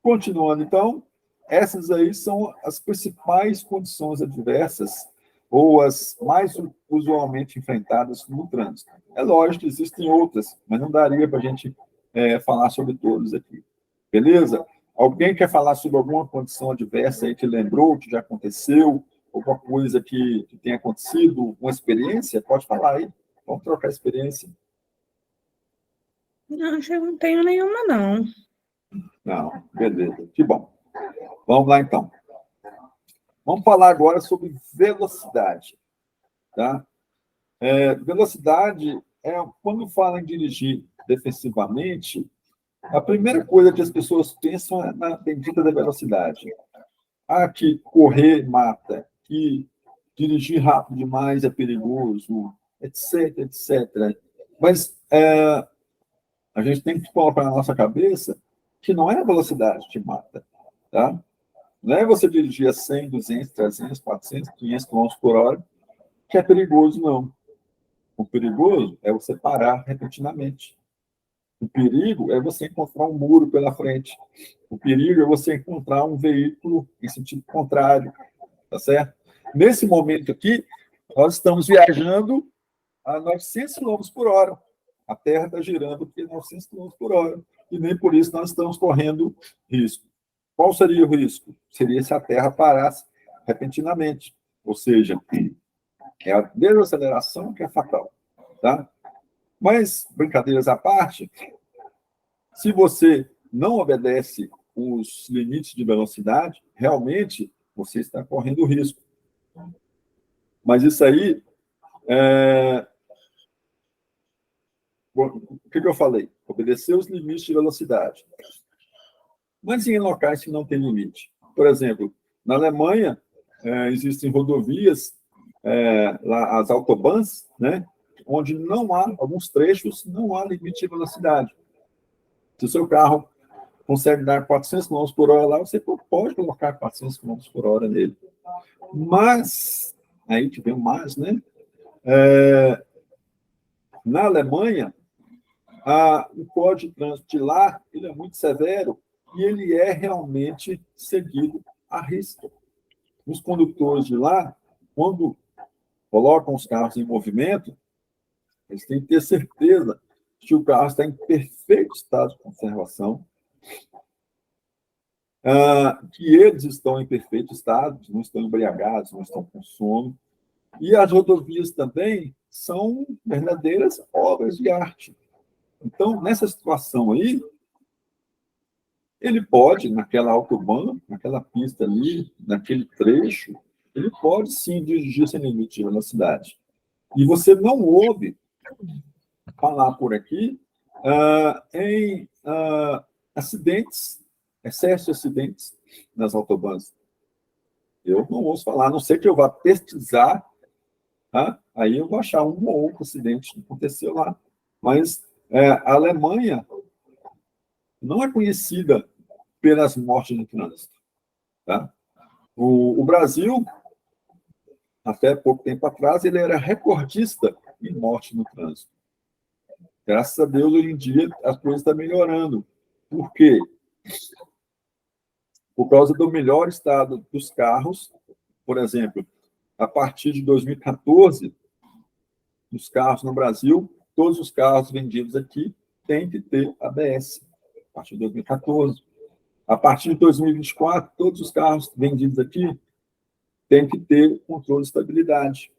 Continuando, então, essas aí são as principais condições adversas ou as mais usualmente enfrentadas no trânsito. É lógico que existem outras, mas não daria para a gente falar sobre todas aqui. Beleza? Alguém quer falar sobre alguma condição adversa aí que lembrou, que já aconteceu, alguma coisa que tenha acontecido, uma experiência? Pode falar aí. Vamos trocar experiência. Não, eu não tenho nenhuma, não. Não, beleza. Que bom. Vamos lá, então. Vamos falar agora sobre velocidade. Tá? Velocidade quando fala em dirigir defensivamente, a primeira coisa que as pessoas pensam é na bendita da velocidade. Que correr mata, que dirigir rápido demais é perigoso, etc, etc. Mas a gente tem que colocar na nossa cabeça que não é a velocidade que mata. Tá? Não é você dirigir a 100, 200, 300, 400, 500 km por hora que é perigoso, não. O perigoso é você parar repentinamente. O perigo é você encontrar um muro pela frente. O perigo é você encontrar um veículo em sentido contrário, tá certo? Nesse momento aqui, nós estamos viajando a 900 km por hora. A Terra está girando a 900 km por hora. E nem por isso nós estamos correndo risco. Qual seria o risco? Seria se a Terra parasse repentinamente. Ou seja, é a desaceleração que é fatal. Tá? Mas, brincadeiras à parte, se você não obedece os limites de velocidade, realmente você está correndo risco. Mas isso aí, o que eu falei? Obedecer os limites de velocidade. Mas em locais que não tem limite. Por exemplo, na Alemanha, existem rodovias, lá, as autobahns, né, onde não há, alguns trechos, não há limite de velocidade. Se o seu carro consegue dar 400 km por hora lá, você pode colocar 400 km por hora nele. Mas, aí tivemos mais, né? Na Alemanha, o Código de Trânsito de lá ele é muito severo e ele é realmente seguido à risca. Os condutores de lá, quando colocam os carros em movimento, eles têm que ter certeza que o carro está em perfeito estado de conservação, que eles estão em perfeito estado, não estão embriagados, não estão com sono. E as rodovias também são verdadeiras obras de arte. Então, nessa situação aí, ele pode, naquela autobahn, naquela pista ali, naquele trecho, ele pode sim dirigir sem limite de velocidade. E você não ouve falar por aqui em acidentes, excesso de acidentes nas autobahns. Eu não ouço falar, a não ser que eu vá pesquisar, tá? Aí eu vou achar um ou outro acidente que aconteceu lá. Mas a Alemanha não é conhecida pelas mortes no trânsito. Tá? O Brasil, até pouco tempo atrás, ele era recordista em morte no trânsito. Graças a Deus, hoje em dia, as coisas estão melhorando. Por quê? Por causa do melhor estado dos carros. Por exemplo, a partir de 2014, os carros no Brasil, todos os carros vendidos aqui têm que ter ABS. A partir de 2014. A partir de 2024, todos os carros vendidos aqui têm que ter controle de estabilidade.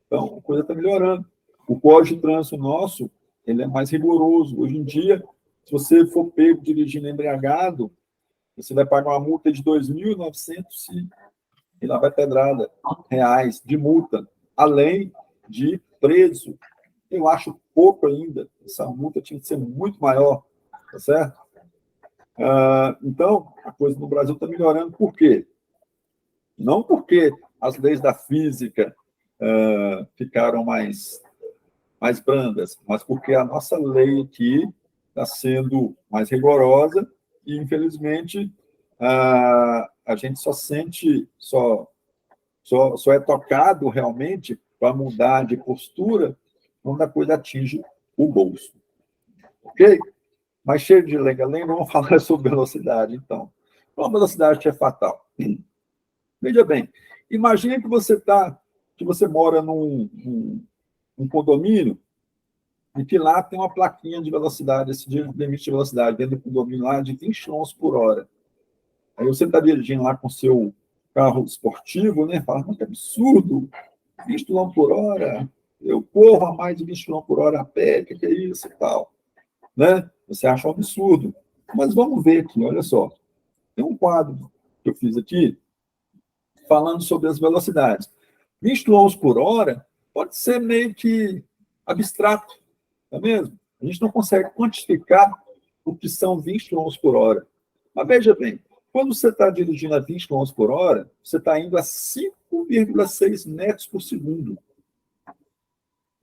Então, a coisa está melhorando. O Código de Trânsito nosso, ele é mais rigoroso. Hoje em dia, se você for pego dirigindo embriagado, você vai pagar uma multa de 2.900 e lá vai pedrada, reais de multa, além de preso. Eu acho pouco ainda. Essa multa tinha que ser muito maior, tá certo? Então, a coisa no Brasil está melhorando. Por quê? Não porque as leis da física ficaram mais brandas, mas porque a nossa lei aqui está sendo mais rigorosa e, infelizmente, a gente só é tocado realmente para mudar de postura quando a coisa atinge o bolso. Ok? Mas cheio de lenga-lenga, vamos falar sobre velocidade, então. Qual a velocidade que é fatal? Veja bem, imagine que você mora num condomínio e que lá tem uma plaquinha de velocidade, esse limite de velocidade dentro do condomínio lá de 20 km por hora. Aí você está dirigindo lá com seu carro esportivo, né? Fala, mas que absurdo, 20 km por hora, eu corro a mais de 20 km por hora a pé, que é isso e tal. Né? Você acha um absurdo. Mas vamos ver aqui, olha só. Tem um quadro que eu fiz aqui falando sobre as velocidades. 20 km por hora pode ser meio que abstrato, não é mesmo? A gente não consegue quantificar o que são 20 km por hora. Mas veja bem, quando você está dirigindo a 20 km por hora, você está indo a 5,6 metros por segundo.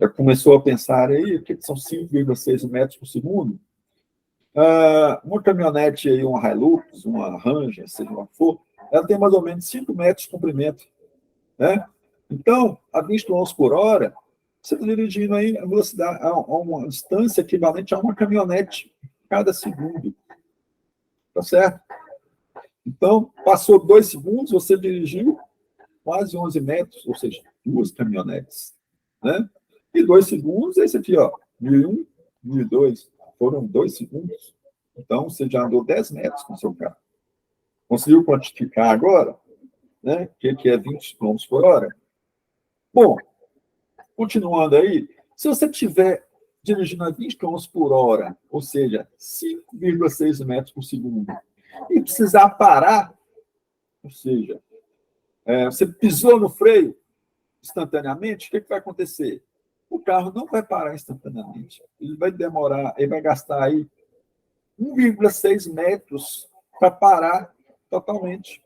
Já começou a pensar aí o que são 5,6 metros por segundo? Uma caminhonete, aí, uma Hilux, uma Ranger, seja lá for, ela tem mais ou menos 5 metros de comprimento. Né? Então, a 20 km por hora, você está dirigindo aí a velocidade, a uma distância equivalente a uma caminhonete cada segundo. Tá certo? Então, passou 2 segundos, você dirigiu quase 11 metros, ou seja, 2 caminhonetes. Né? E 2 segundos, esse aqui, ó, 1.001, 1.002, foram 2 segundos. Então, você já andou 10 metros com o seu carro. Conseguiu quantificar agora, né, o que é 20 km por hora? Bom, continuando aí, se você estiver dirigindo a 20 km por hora, ou seja, 5,6 metros por segundo, e precisar parar, ou seja, você pisou no freio instantaneamente, o que vai acontecer? O carro não vai parar instantaneamente. Ele vai demorar, ele vai gastar aí 1,6 metros para parar totalmente.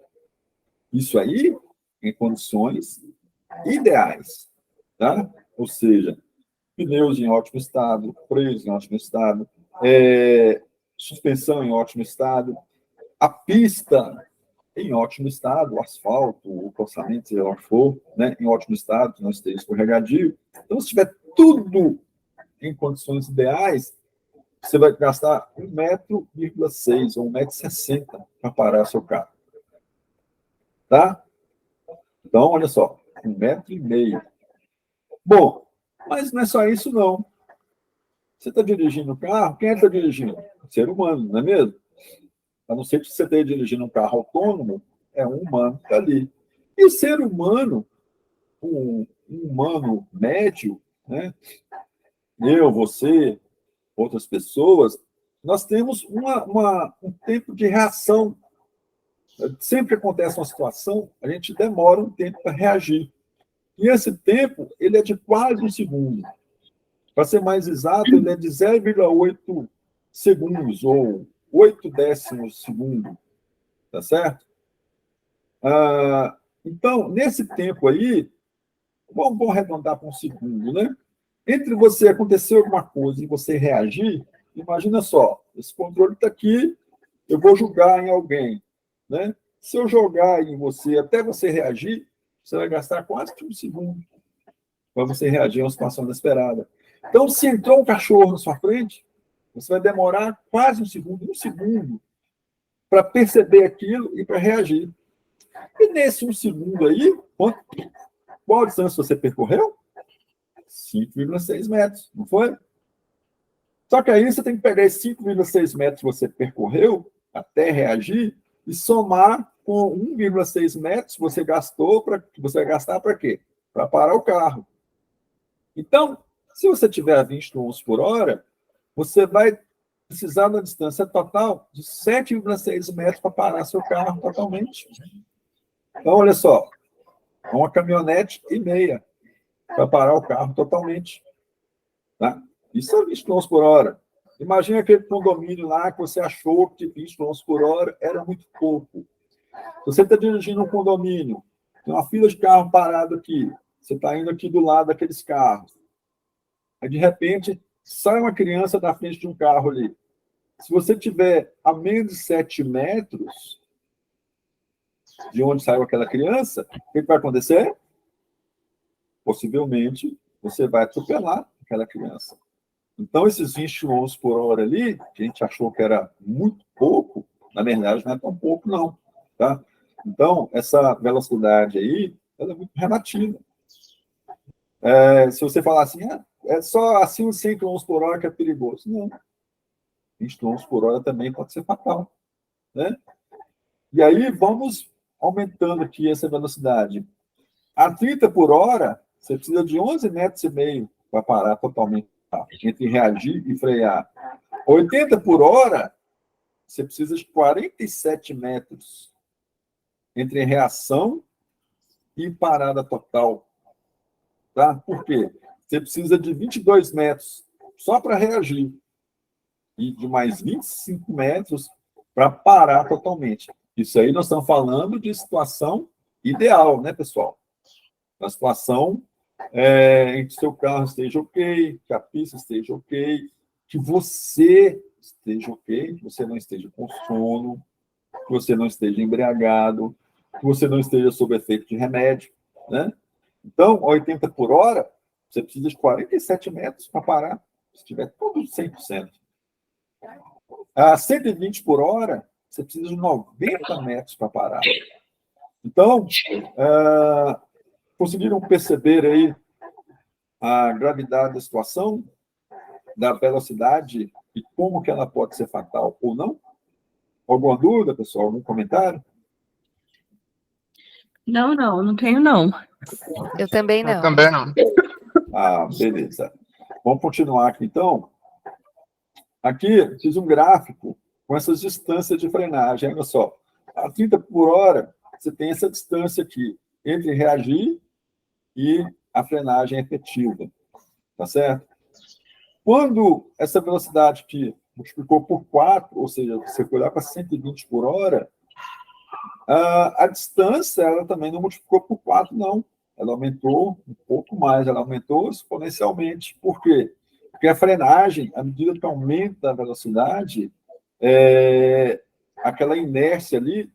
Isso aí em condições ideais, tá? Ou seja, pneus em ótimo estado, freios em ótimo estado, suspensão em ótimo estado, a pista em ótimo estado, o asfalto, o calçamento, seja lá o que for, né, em ótimo estado, que não esteja escorregadio. Então, se tiver tudo em condições ideais, você vai gastar 1,6 m ou 1,60 m para parar seu carro. Tá? Então, olha só, 1,5 m. Bom, mas não é só isso, não. Você está dirigindo o carro, quem é que está dirigindo? Ser humano, não é mesmo? A não ser que você esteja dirigindo um carro autônomo, é um humano que está ali. E o ser humano, um humano médio, né? Eu, você, outras pessoas, nós temos um tempo de reação. Sempre que acontece uma situação, a gente demora um tempo para reagir. E esse tempo, ele é de quase um segundo. Para ser mais exato, ele é de 0,8 segundos, ou 8 décimos de segundo. Tá certo? Então, nesse tempo aí, vamos arredondar para um segundo, né? Entre você acontecer alguma coisa e você reagir, imagina só, esse controle está aqui, eu vou jogar em alguém, né? Se eu jogar em você até você reagir, você vai gastar quase que um segundo para você reagir a uma situação inesperada. Então, se entrou um cachorro na sua frente, você vai demorar quase um segundo, para perceber aquilo e para reagir. E nesse um segundo aí, qual a distância você percorreu? 5,6 metros, não foi? Só que aí você tem que pegar esses 5,6 metros que você percorreu até reagir e somar com 1,6 metros que você gastou, que você vai gastar para quê? Para parar o carro. Então, se você tiver a 20 km por hora, você vai precisar da distância total de 7,6 metros para parar seu carro totalmente. Então, olha só, uma caminhonete e meia para parar o carro totalmente. Tá? Isso é 20 km por hora. Imagina aquele condomínio lá que você achou que 20 km por hora era muito pouco. Se você está dirigindo um condomínio, tem uma fila de carro parado aqui, você está indo aqui do lado daqueles carros. Aí, de repente, sai uma criança da frente de um carro ali. Se você tiver a menos de 7 metros de onde saiu aquela criança, o que vai acontecer? Possivelmente, você vai atropelar aquela criança. Então, esses 20 km por hora ali, que a gente achou que era muito pouco, na verdade, não é tão pouco, não. Tá? Então, essa velocidade aí, ela é muito relativa. Se você falar assim, é só acima de 100 km por hora que é perigoso. Não. 20 km por hora também pode ser fatal. Né? E aí, vamos aumentando aqui essa velocidade. A 30 por hora, você precisa de 11,5 metros para parar totalmente, tá? Entre reagir e frear. 80 por hora, você precisa de 47 metros entre reação e parada total. Tá? Por quê? Você precisa de 22 metros só para reagir e de mais 25 metros para parar totalmente. Isso aí nós estamos falando de situação ideal, né, pessoal? A situação em que seu carro esteja ok, que a pista esteja ok, que você esteja ok, que você não esteja com sono, que você não esteja embriagado, que você não esteja sob efeito de remédio, né? Então, a 80 por hora, você precisa de 47 metros para parar, se tiver tudo 100%. A 120 por hora, você precisa de 90 metros para parar. Então, conseguiram perceber aí a gravidade da situação, da velocidade e como que ela pode ser fatal ou não? Alguma dúvida, pessoal? Algum comentário? Não tenho, não. Eu também não. Eu também não. Beleza. Vamos continuar aqui, então. Aqui, fiz um gráfico com essas distâncias de frenagem. Olha só, a 30 por hora, você tem essa distância aqui, entre reagir e a frenagem efetiva. Tá certo? Quando essa velocidade aqui multiplicou por 4, ou seja, você foi lá para 120 por hora, a distância ela também não multiplicou por 4, não. Ela aumentou um pouco mais, ela aumentou exponencialmente. Por quê? Porque a frenagem, à medida que aumenta a velocidade, aquela inércia ali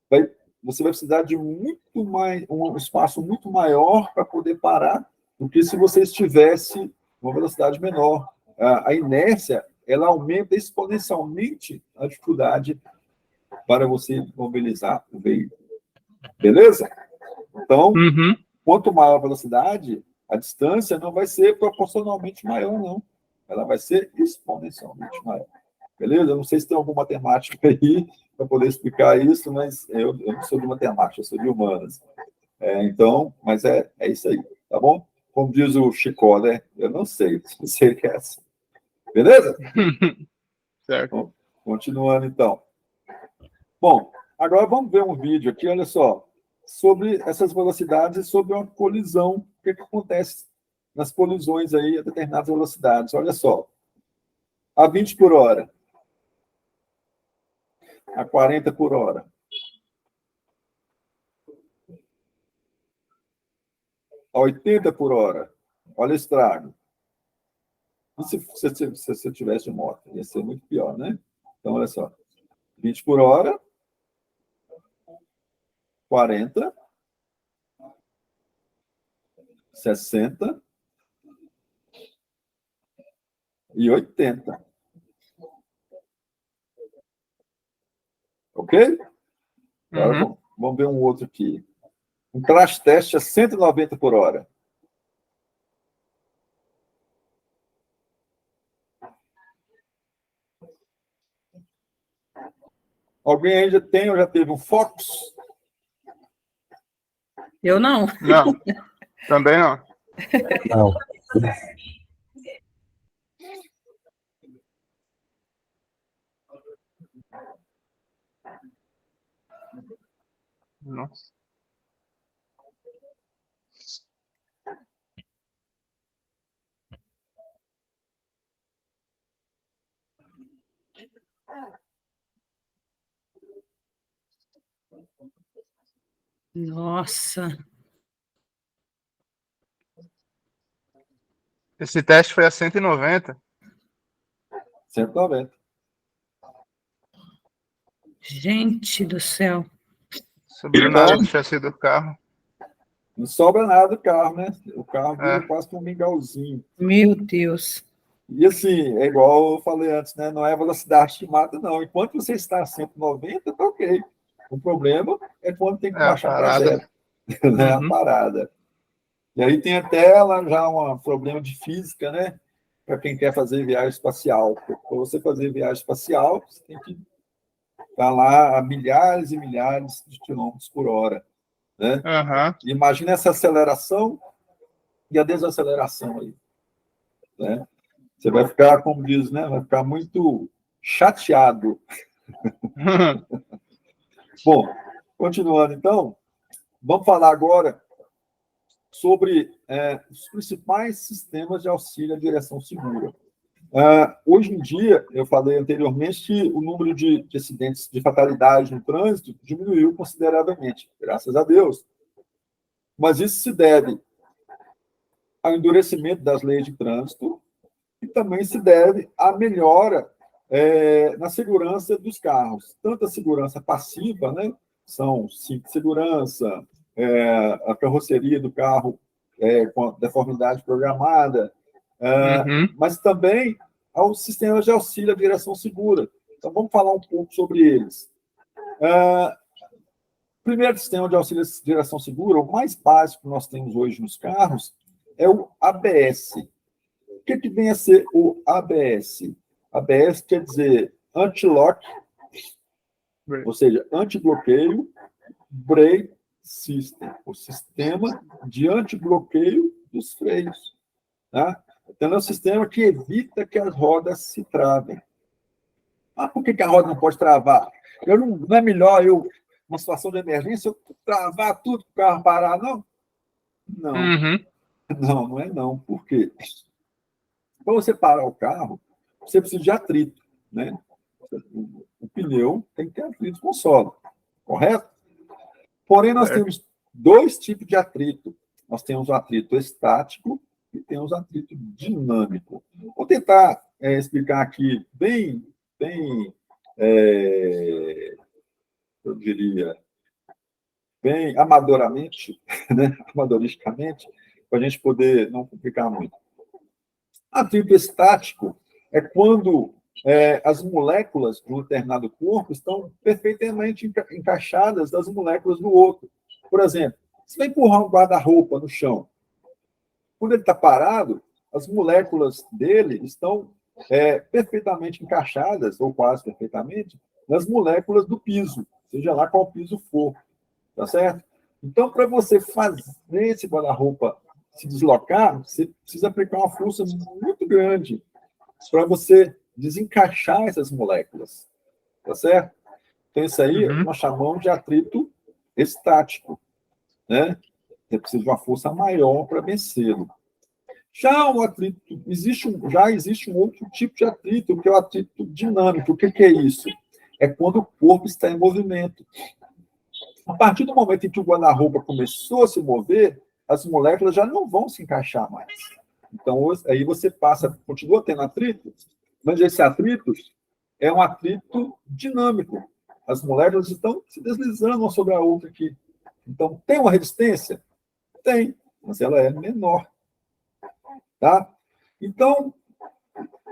vai você vai precisar de muito mais, um espaço muito maior para poder parar do que se você estivesse uma velocidade menor. A inércia, ela aumenta exponencialmente a dificuldade para você mobilizar o veículo. Beleza? Então, quanto maior a velocidade, a distância não vai ser proporcionalmente maior, não. Ela vai ser exponencialmente maior. Beleza? Eu não sei se tem alguma matemática aí para poder explicar isso, mas eu não sou de matemática, eu sou de humanas. Então, mas é isso aí, tá bom? Como diz o Chicó, né? Eu não sei que é assim. Beleza? Certo. Bom, continuando, então. Bom, agora vamos ver um vídeo aqui, olha só, sobre essas velocidades e sobre uma colisão. O que acontece nas colisões aí a determinadas velocidades? Olha só. A 20 por hora. A 40 por hora. A 80 por hora. Olha o estrago. E se você tivesse moto? Ia ser muito pior, né? Então, olha só. 20 por hora. 40. 60. E 80. Ok? Agora vamos ver um outro aqui. Um crash test a 190 por hora. Alguém ainda tem ou já teve um Focus? Eu não. Não, também não. Não. Nossa. Nossa. Esse teste foi a 190. 190. Gente do céu. Subiu nada do chassi do carro. Não sobra nada do carro, né? O carro vira quase que um mingauzinho. Meu Deus. E assim, é igual eu falei antes, né? Não é a velocidade que mata, não. Enquanto você está a 190, tá ok. O problema é quando tem que baixar para zero. Né? A parada. E aí tem até lá já um problema de física, né? Para quem quer fazer viagem espacial. Para você fazer viagem espacial, você tem que estar lá a milhares e milhares de quilômetros por hora. Né? Imagina essa aceleração e a desaceleração aí. Né? Você vai ficar, como diz, né? Vai ficar muito chateado. Bom, continuando então, vamos falar agora sobre os principais sistemas de auxílio à direção segura. Hoje em dia, eu falei anteriormente que o número de acidentes de fatalidade no trânsito diminuiu consideravelmente, graças a Deus. Mas isso se deve ao endurecimento das leis de trânsito e também se deve à melhora na segurança dos carros. Tanto a segurança passiva, né? São cinto de segurança, a carroceria do carro com deformidade programada, mas também aos sistemas de auxílio à direção segura. Então, vamos falar um pouco sobre eles. O primeiro sistema de auxílio à direção segura, o mais básico que nós temos hoje nos carros, é o ABS. O que vem a ser o ABS? ABS quer dizer Anti-Lock, ou seja, anti-bloqueio, Brake System, o sistema de anti-bloqueio dos freios. Tá? Então, é um sistema que evita que as rodas se travem. Por que a roda não pode travar? Não é melhor uma situação de emergência, eu travar tudo para o carro parar, não? Não, não é não. Por quê? Para você parar o carro, você precisa de atrito. Né? O pneu tem que ter atrito com o solo, correto? Porém, nós temos dois tipos de atrito. Nós temos o atrito estático e temos o atrito dinâmico. Vou tentar explicar aqui bem eu diria, bem amadoramente, né, amadoristicamente, para a gente poder não complicar muito. Atrito estático é quando as moléculas de um determinado corpo estão perfeitamente encaixadas das moléculas do outro. Por exemplo, você vai empurrar um guarda-roupa no chão. Quando ele está parado, as moléculas dele estão perfeitamente encaixadas, ou quase perfeitamente, nas moléculas do piso, seja lá qual piso for. Tá certo? Então, para você fazer esse guarda-roupa se deslocar, você precisa aplicar uma força muito grande para você desencaixar essas moléculas. Tá certo? Então, isso aí nós chamamos de atrito estático. Né? Você precisa de uma força maior para vencê-lo. Já o atrito, já existe um outro tipo de atrito, que é o atrito dinâmico. O que é isso? É quando o corpo está em movimento. A partir do momento em que o guarda-roupa começou a se mover, as moléculas já não vão se encaixar mais. Então, aí você continua tendo atrito, mas esse atrito é um atrito dinâmico. As moléculas estão se deslizando uma sobre a outra aqui. Então, tem uma resistência? Tem, mas ela é menor. Tá? Então,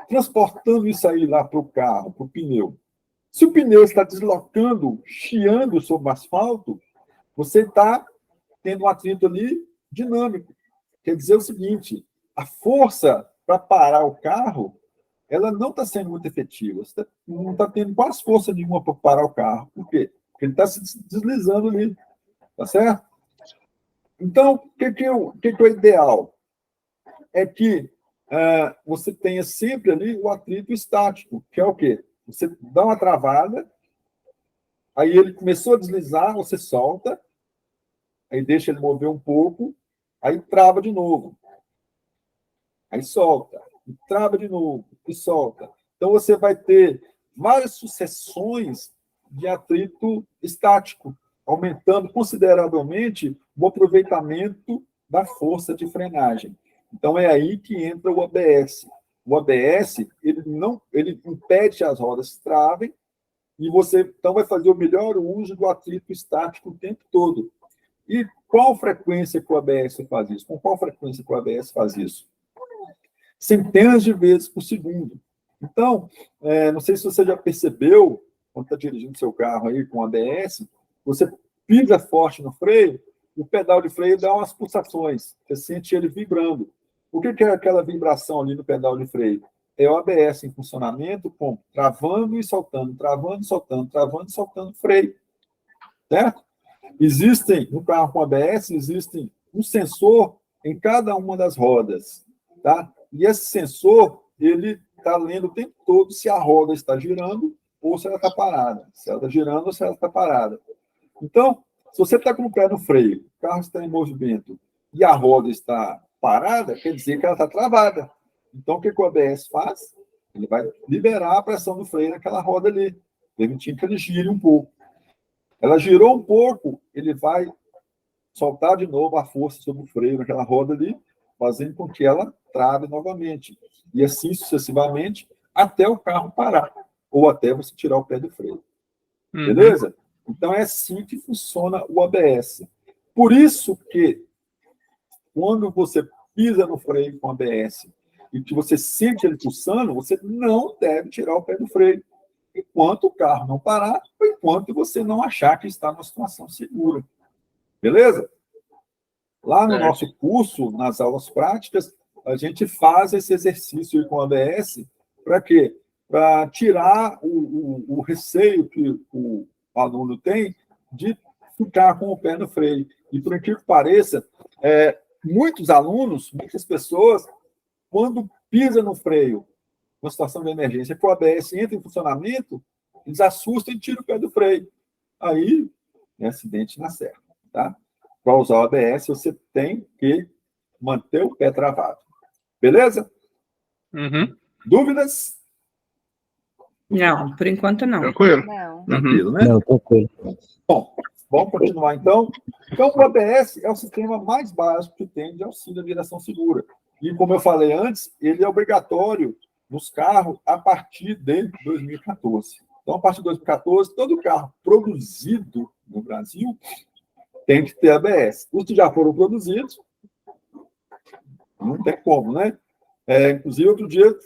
transportando isso aí lá para o carro, para o pneu. Se o pneu está deslocando, chiando sobre o asfalto, você está tendo um atrito ali dinâmico. Quer dizer o seguinte, a força para parar o carro, ela não está sendo muito efetiva. Você não está tendo quase força nenhuma para parar o carro. Por quê? Porque ele está se deslizando ali. Tá certo? Então, o que é o ideal? É que você tenha sempre ali o atrito estático, que é o quê? Você dá uma travada, aí ele começou a deslizar, você solta, aí deixa ele mover um pouco, aí trava de novo. Aí solta, e trava de novo, e solta. Então, você vai ter várias sucessões de atrito estático, aumentando consideravelmente o aproveitamento da força de frenagem. Então, é aí que entra o ABS. O ABS, ele impede que as rodas travem e você, então, vai fazer o melhor uso do atrito estático o tempo todo. E qual frequência que o ABS faz isso? Com qual frequência que o ABS faz isso? Centenas de vezes por segundo. Então, não sei se você já percebeu, quando está dirigindo seu carro aí com ABS, você pisa forte no freio, o pedal de freio dá umas pulsações, você sente ele vibrando. O que é aquela vibração ali no pedal de freio? É o ABS em funcionamento, com travando e soltando, travando e soltando, travando e soltando freio. Certo? No carro com ABS, existe um sensor em cada uma das rodas. Tá? E esse sensor, ele está lendo o tempo todo se a roda está girando ou se ela está parada. Se ela está girando ou se ela está parada. Então, se você está com o pé no freio, o carro está em movimento e a roda está parada, quer dizer que ela está travada. Então, o que o ABS faz? Ele vai liberar a pressão do freio naquela roda ali, permitindo que ele gire um pouco. Ela girou um pouco, ele vai soltar de novo a força sobre o freio naquela roda ali, fazendo com que ela trave novamente. E assim sucessivamente, até o carro parar, ou até você tirar o pé do freio. Beleza? Então, é assim que funciona o ABS. Por isso que, quando você pisa no freio com ABS e que você sente ele pulsando, você não deve tirar o pé do freio, enquanto o carro não parar, ou enquanto você não achar que está numa situação segura. Beleza? Lá no nosso curso, nas aulas práticas, a gente faz esse exercício com ABS para quê? Para tirar o receio que o aluno tem de ficar com o pé no freio. E, por incrível que pareça, muitos alunos, muitas pessoas, quando pisa no freio, numa situação de emergência, que o ABS entra em funcionamento, eles assustam e tiram o pé do freio. Aí, é acidente na serra. Tá? Para usar o ABS, você tem que manter o pé travado. Beleza? Dúvidas? Não, por enquanto não. Tranquilo? Não. Tranquilo, né? Não, tranquilo. Bom, vamos continuar então. Então, o ABS é o sistema mais básico que tem de auxílio à direção segura. E, como eu falei antes, ele é obrigatório nos carros a partir de 2014. Então, a partir de 2014, todo carro produzido no Brasil, tem que ter ABS. Os que já foram produzidos, não tem como, né? Inclusive, outro dia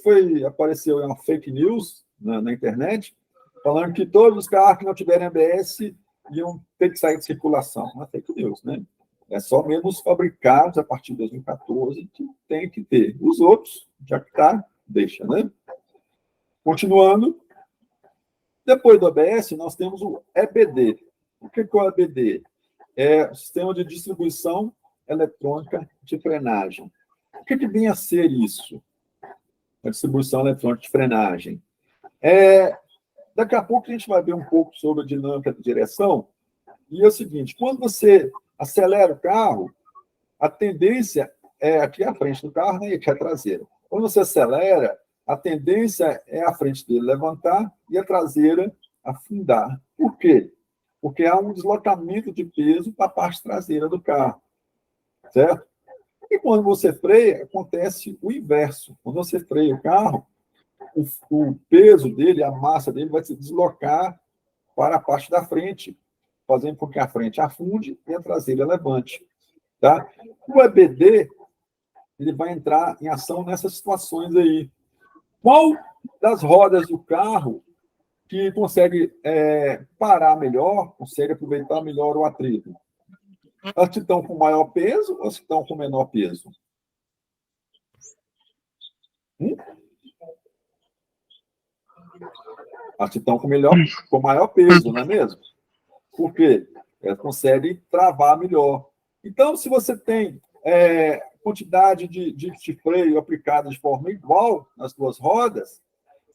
apareceu uma fake news na internet, falando que todos os carros que não tiverem ABS iam ter que sair de circulação. Uma fake news, né? É só mesmo os fabricados a partir de 2014 que tem que ter. Os outros, já que está, deixa, né? Continuando, depois do ABS, nós temos o EBD. O que é o EBD? É o Sistema de Distribuição Eletrônica de Frenagem. O que vem a ser isso? A distribuição eletrônica de frenagem. Daqui a pouco a gente vai ver um pouco sobre a dinâmica de direção. E é o seguinte, quando você acelera o carro, a tendência é aqui à frente do carro, né, e aqui a traseira. Quando você acelera, a tendência é a frente dele levantar e a traseira afundar. Por quê? Porque há um deslocamento de peso para a parte traseira do carro, certo? E quando você freia, acontece o inverso. Quando você freia o carro, o peso dele, a massa dele vai se deslocar para a parte da frente, fazendo com que a frente afunde e a traseira levante. Tá? O EBD ele vai entrar em ação nessas situações aí. Qual das rodas do carro que consegue parar melhor, consegue aproveitar melhor o atrito? As que estão com maior peso ou as que estão com menor peso? As que estão com maior peso, não é mesmo? Por quê? Elas conseguem travar melhor. Então, se você tem quantidade de freio aplicada de forma igual nas duas rodas,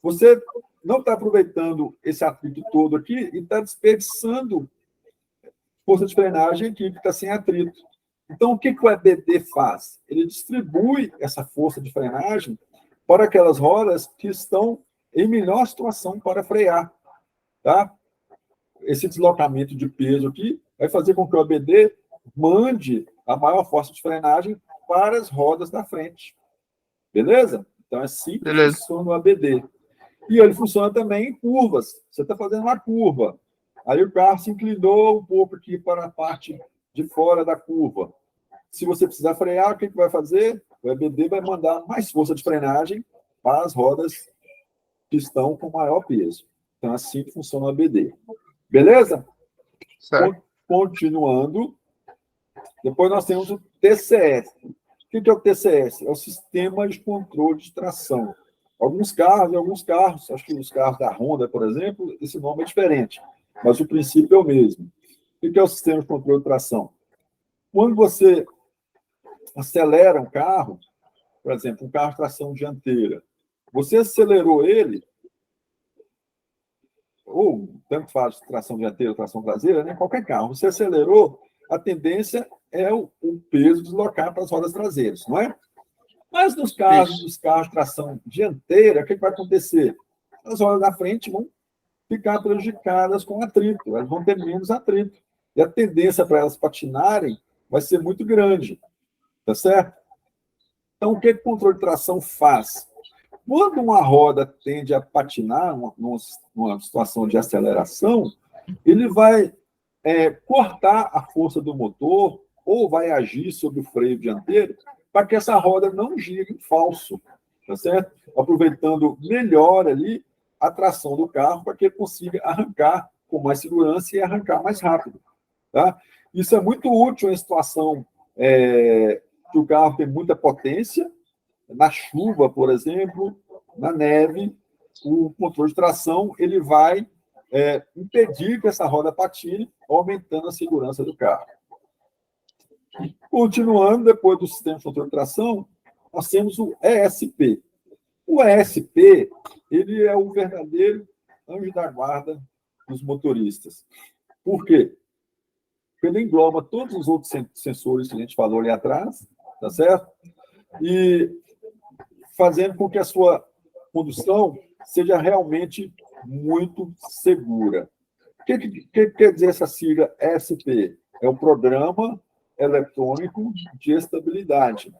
você não está aproveitando esse atrito todo aqui e está desperdiçando força de frenagem aqui, que está sem atrito. Então, o que o EBD faz? Ele distribui essa força de frenagem para aquelas rodas que estão em melhor situação para frear. Tá? Esse deslocamento de peso aqui vai fazer com que o EBD mande a maior força de frenagem para as rodas da frente. Beleza? Então, é assim que funciona o EBD. E ele funciona também em curvas. Você está fazendo uma curva. Aí o carro se inclinou um pouco aqui para a parte de fora da curva. Se você precisar frear, o que vai fazer? O EBD vai mandar mais força de frenagem para as rodas que estão com maior peso. Então, é assim que funciona o EBD. Beleza? Certo. Continuando. Depois nós temos o TCS. O que é o TCS? É o Sistema de Controle de Tração. Alguns carros, acho que os carros da Honda, por exemplo, esse nome é diferente, mas o princípio é o mesmo. O que é o Sistema de Controle de Tração? Quando você acelera um carro, por exemplo, um carro de tração dianteira, você acelerou ele, ou tanto faz tração dianteira ou tração traseira, né? Qualquer carro, você acelerou, a tendência é o peso deslocar para as rodas traseiras, não é? Mas nos carros de tração dianteira, o que vai acontecer? As rodas da frente vão ficar prejudicadas com atrito, elas vão ter menos atrito. E a tendência para elas patinarem vai ser muito grande, tá certo? Então, o que o controle de tração faz? Quando uma roda tende a patinar, numa situação de aceleração, ele vai cortar a força do motor ou vai agir sobre o freio dianteiro para que essa roda não gire em falso, tá certo? Aproveitando melhor ali a tração do carro para que ele consiga arrancar com mais segurança e arrancar mais rápido. Tá? Isso é muito útil em situação que o carro tem muita potência, na chuva, por exemplo, na neve, o controle de tração ele vai impedir que essa roda patine, aumentando a segurança do carro. Continuando, depois do sistema de controle de tração, nós temos o ESP. O ESP ele é o verdadeiro anjo da guarda dos motoristas. Por quê? Porque ele engloba todos os outros sensores que a gente falou ali atrás, tá certo? E fazendo com que a sua condução seja realmente muito segura. O que quer dizer essa sigla ESP? É o Programa Eletrônico de Estabilidade.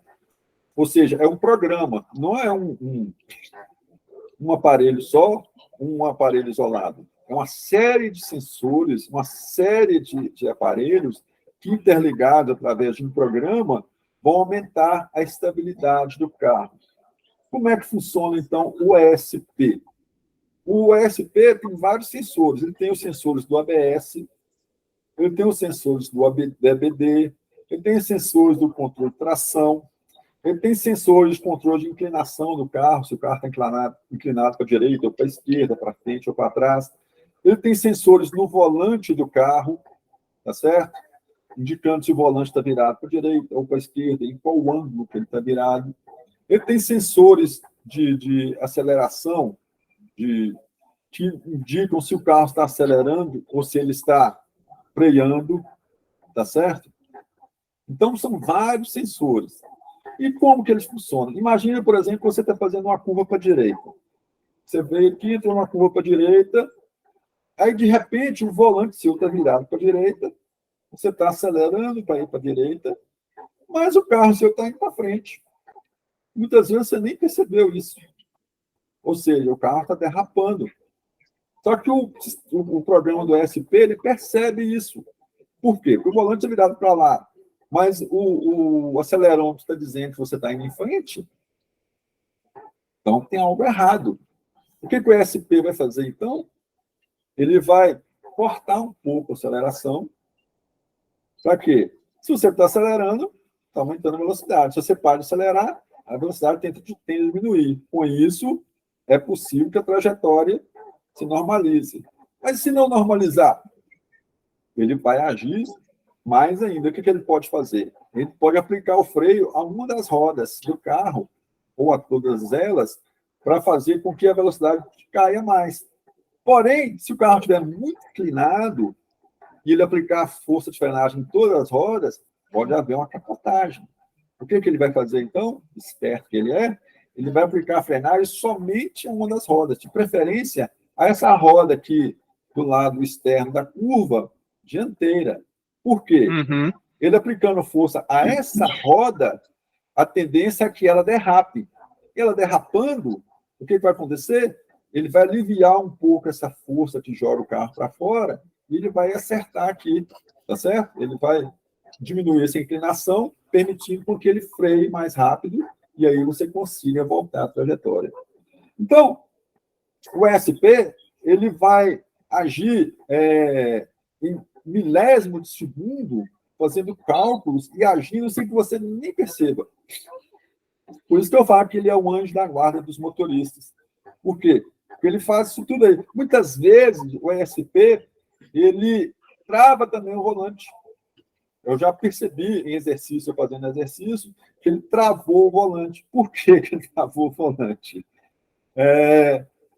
Ou seja, é um programa, não é um aparelho só, um aparelho isolado. É uma série de sensores, uma série de aparelhos que, interligados através de um programa, vão aumentar a estabilidade do carro. Como é que funciona, então, o ESP? O ESP tem vários sensores. Ele tem os sensores do ABS, ele tem os sensores do EBD, ele tem os sensores do controle de tração, ele tem sensores de controle de inclinação do carro, se o carro está inclinado para a direita ou para a esquerda, para frente ou para trás. Ele tem sensores no volante do carro, tá certo? Indicando se o volante está virado para a direita ou para a esquerda, em qual ângulo que ele está virado. Ele tem sensores de aceleração, que indicam se o carro está acelerando ou se ele está freando, tá certo? Então, são vários sensores. E como que eles funcionam? Imagina, por exemplo, que você está fazendo uma curva para a direita. Você veio aqui, tem uma curva para a direita, aí, de repente, o volante seu está virado para a direita, você está acelerando para ir para a direita, mas o carro seu está indo para frente. Muitas vezes você nem percebeu isso. Ou seja, o carro está derrapando. Só que o programa do ESP, ele percebe isso. Por quê? Porque o volante é virado para lá, mas o acelerômetro está dizendo que você está indo em frente, então tem algo errado. O que o ESP vai fazer, então? Ele vai cortar um pouco a aceleração. Para quê? Se você está acelerando, está aumentando a velocidade. Se você para de acelerar, a velocidade tende a diminuir. Com isso, é possível que a trajetória se normalize. Mas se não normalizar, ele vai agir mais ainda. O que ele pode fazer? Ele pode aplicar o freio a uma das rodas do carro, ou a todas elas, para fazer com que a velocidade caia mais. Porém, se o carro estiver muito inclinado e ele aplicar força de frenagem em todas as rodas, pode haver uma capotagem. O que ele vai fazer, então? Esperto que ele vai aplicar a frenagem somente em uma das rodas, de preferência a essa roda aqui do lado externo da curva dianteira. Por quê? Ele aplicando força a essa roda, a tendência é que ela derrape. Ela derrapando, o que vai acontecer? Ele vai aliviar um pouco essa força que joga o carro para fora e ele vai acertar aqui, tá certo? Ele vai diminuir essa inclinação, permitindo com que ele freie mais rápido e aí você consiga voltar à trajetória. Então, o ESP, ele vai agir em milésimo de segundo, fazendo cálculos e agindo sem que você nem perceba. Por isso que eu falo que ele é o anjo da guarda dos motoristas. Por quê? Porque ele faz isso tudo aí. Muitas vezes, o ESP, ele trava também o volante. Eu já percebi em exercício, fazendo exercício, que ele travou o volante. Por que ele travou o volante?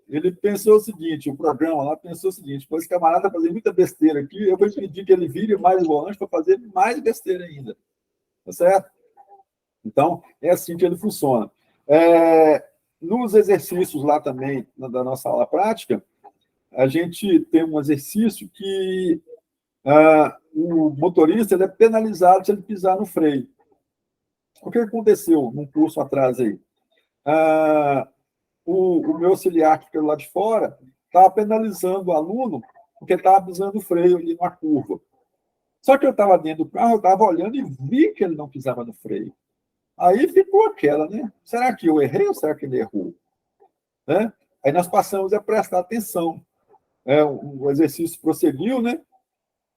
Ele pensou o seguinte, o programa lá pensou o seguinte, pois esse camarada está fazendo muita besteira aqui, eu vou pedir que ele vire mais o volante para fazer mais besteira ainda. Tá certo? Então, é assim que ele funciona. Nos exercícios lá também, da nossa aula prática, a gente tem um exercício que o motorista ele é penalizado se ele pisar no freio. O que aconteceu num curso atrás aí? O meu auxiliar que ficou lá de fora estava penalizando o aluno porque estava pisando no freio ali numa curva. Só que eu estava dentro do carro, eu estava olhando e vi que ele não pisava no freio. Aí ficou aquela, né? Será que eu errei ou será que ele errou? Né? Aí nós passamos a prestar atenção. O exercício prosseguiu, né?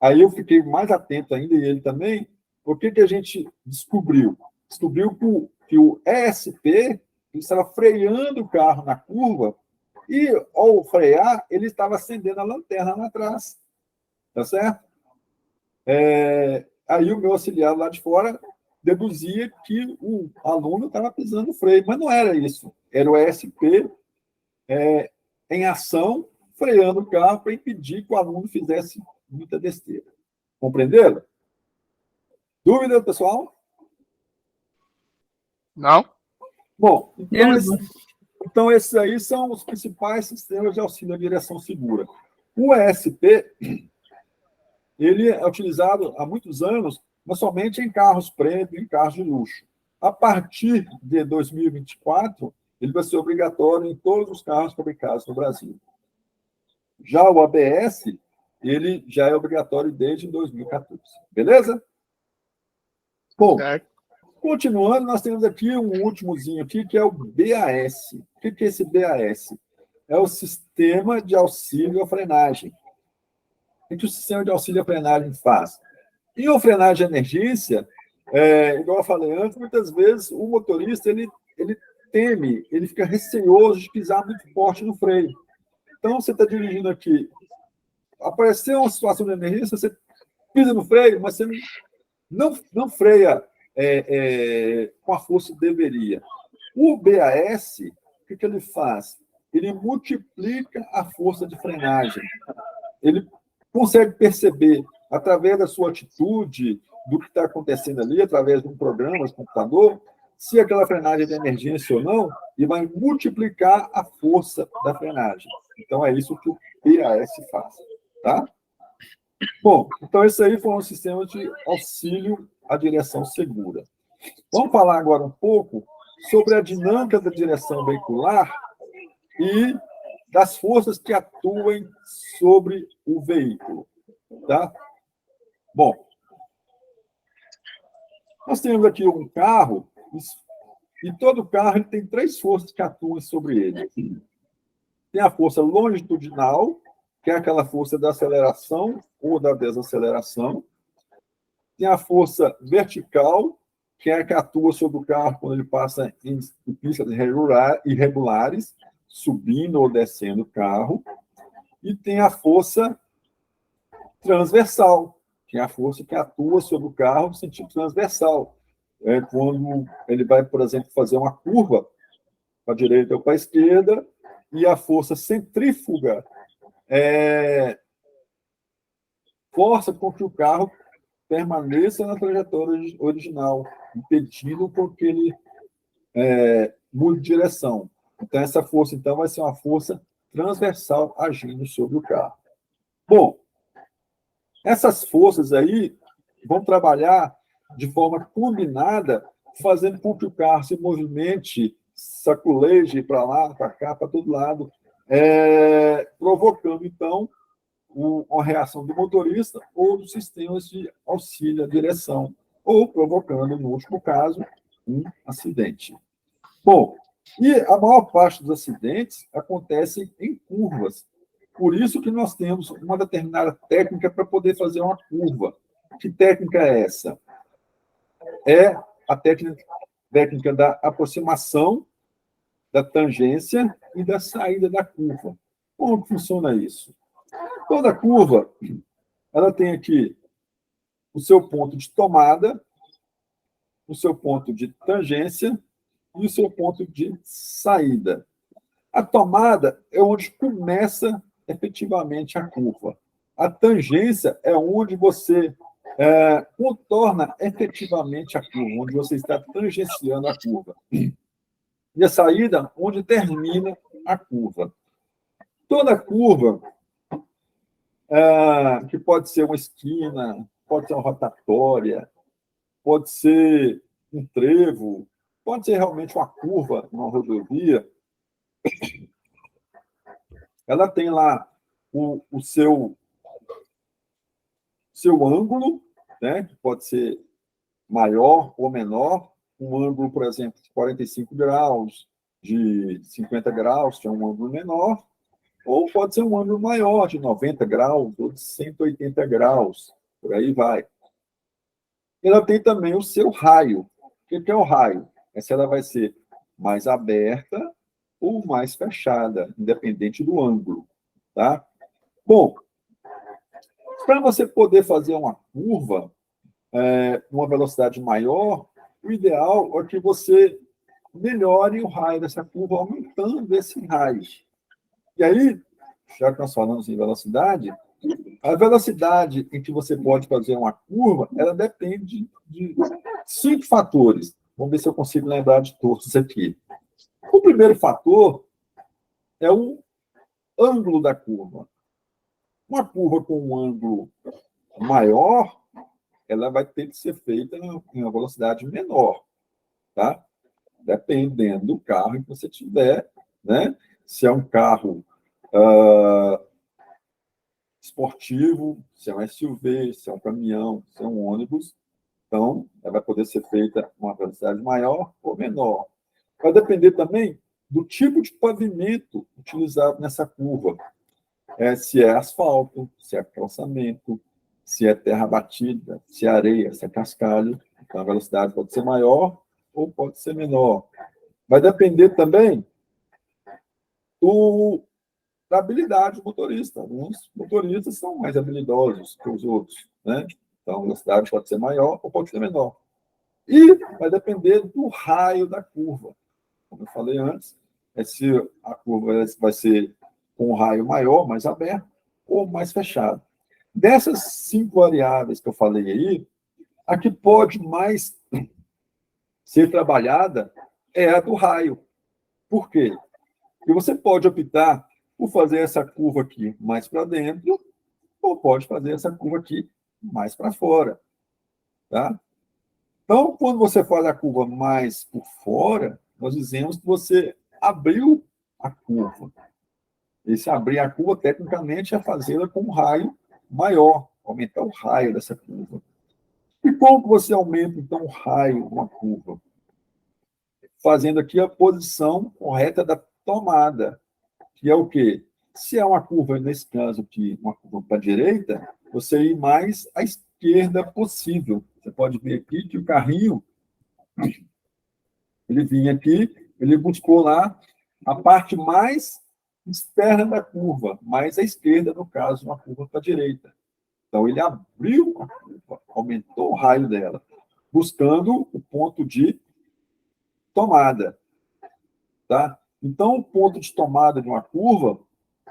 Aí eu fiquei mais atento ainda, e ele também. O que a gente descobriu? Descobriu que o ESP estava freando o carro na curva e, ao frear, ele estava acendendo a lanterna lá atrás. Tá certo? Aí o meu auxiliar lá de fora deduzia que o aluno estava pisando no freio, mas não era isso. Era o ESP em ação, freando o carro para impedir que o aluno fizesse muita besteira. Compreenderam? Dúvida, pessoal? Não? Bom, então esses aí são os principais sistemas de auxílio à direção segura. O ESP, ele é utilizado há muitos anos, mas somente em carros premium, em carros de luxo. A partir de 2024, ele vai ser obrigatório em todos os carros fabricados no Brasil. Já o ABS, ele já é obrigatório desde 2014. Beleza? Bom, Certo. continuando, nós temos aqui um últimozinho aqui, que é o BAS. O que é esse BAS? É o Sistema de Auxílio à Frenagem. O que o Sistema de Auxílio à Frenagem faz? Em uma frenagem de emergência, igual eu falei antes, muitas vezes o motorista ele teme, ele fica receoso de pisar muito forte no freio. Então, você está dirigindo aqui, apareceu uma situação de emergência, você pisa no freio, mas você não freia com a força que deveria. O BAS, o que ele faz? Ele multiplica a força de frenagem. Ele consegue perceber, através da sua atitude, do que está acontecendo ali, através de um programa de computador, se aquela frenagem é de emergência ou não, e vai multiplicar a força da frenagem. Então, é isso que o BAS faz. Tá? Bom, então esse aí foi um sistema de auxílio à direção segura. Vamos falar agora um pouco sobre a dinâmica da direção veicular e das forças que atuem sobre o veículo. Tá? Bom, nós temos aqui um carro, e todo carro ele tem 3 forças que atuam sobre ele. Tem a força longitudinal, que é aquela força da aceleração ou da desaceleração. Tem a força vertical, que é a que atua sobre o carro quando ele passa em pistas irregulares, subindo ou descendo o carro. E tem a força transversal, que é a força que atua sobre o carro no sentido transversal. Quando ele vai, por exemplo, fazer uma curva para a direita ou para a esquerda, e a força centrífuga força com que o carro permaneça na trajetória original, impedindo com que ele mude de direção. Então, essa força então, vai ser uma força transversal agindo sobre o carro. Bom, essas forças aí vão trabalhar de forma combinada, fazendo com que o carro se movimente, saculeje para lá, para cá, para todo lado, provocando, então, uma reação do motorista ou dos sistemas de auxílio à direção, ou provocando, no último caso, um acidente. Bom, e a maior parte dos acidentes acontecem em curvas. Por isso que nós temos uma determinada técnica para poder fazer uma curva. Que técnica é essa? É a técnica da aproximação, da tangência e da saída da curva. Como funciona isso? Toda curva, ela tem aqui o seu ponto de tomada, o seu ponto de tangência e o seu ponto de saída. A tomada é onde começa efetivamente a curva. A tangência é onde você contorna efetivamente a curva, onde você está tangenciando a curva. E a saída, onde termina a curva. Toda curva, que pode ser uma esquina, pode ser uma rotatória, pode ser um trevo, pode ser realmente uma curva, uma rodovia, ela tem lá o seu ângulo, né, que pode ser maior ou menor, um ângulo, por exemplo, de 45 graus, de 50 graus, que é um ângulo menor, ou pode ser um ângulo maior, de 90 graus, ou de 180 graus, por aí vai. Ela tem também o seu raio. O que é o raio? Essa ela vai ser mais aberta ou mais fechada, independente do ângulo. Tá? Bom, para você poder fazer uma curva numa velocidade maior, o ideal é que você melhore o raio dessa curva, aumentando esse raio. E aí, já que nós falamos em velocidade, a velocidade em que você pode fazer uma curva, ela depende de 5 fatores. Vamos ver se eu consigo lembrar de todos aqui. O primeiro fator é o ângulo da curva. Uma curva com um ângulo maior, ela vai ter que ser feita em uma velocidade menor, tá? Dependendo do carro que você tiver, né? Se é um carro esportivo, se é um SUV, se é um caminhão, se é um ônibus, Então, ela vai poder ser feita uma velocidade maior ou menor. Vai depender também do tipo de pavimento utilizado nessa curva. Se é asfalto, se é calçamento, se é terra batida, se é areia, se é cascalho. Então, a velocidade pode ser maior ou pode ser menor. Vai depender também da habilidade do motorista. Alguns motoristas são mais habilidosos que os outros, né? Então, a velocidade pode ser maior ou pode ser menor. E vai depender do raio da curva. Como eu falei antes, se a curva vai ser com um raio maior, mais aberto, ou mais fechado. Dessas 5 variáveis que eu falei aí, a que pode mais ser trabalhada é a do raio. Por quê? Porque você pode optar por fazer essa curva aqui mais para dentro, ou pode fazer essa curva aqui mais para fora. Tá? Então, quando você faz a curva mais por fora, nós dizemos que você abriu a curva. Esse abrir a curva, tecnicamente, é fazê-la com um raio maior, aumentar o raio dessa curva. E como que você aumenta, então, o raio de uma curva? Fazendo aqui a posição correta da tomada, que é o quê? Se é uma curva, nesse caso aqui, uma curva para a direita, você ir mais à esquerda possível. Você pode ver aqui que o carrinho, ele vinha aqui, ele buscou lá a parte mais externa da curva, mais à esquerda, no caso, uma curva para a direita. Então, ele abriu a curva, aumentou o raio dela, buscando o ponto de tomada. Tá? Então, o ponto de tomada de uma curva,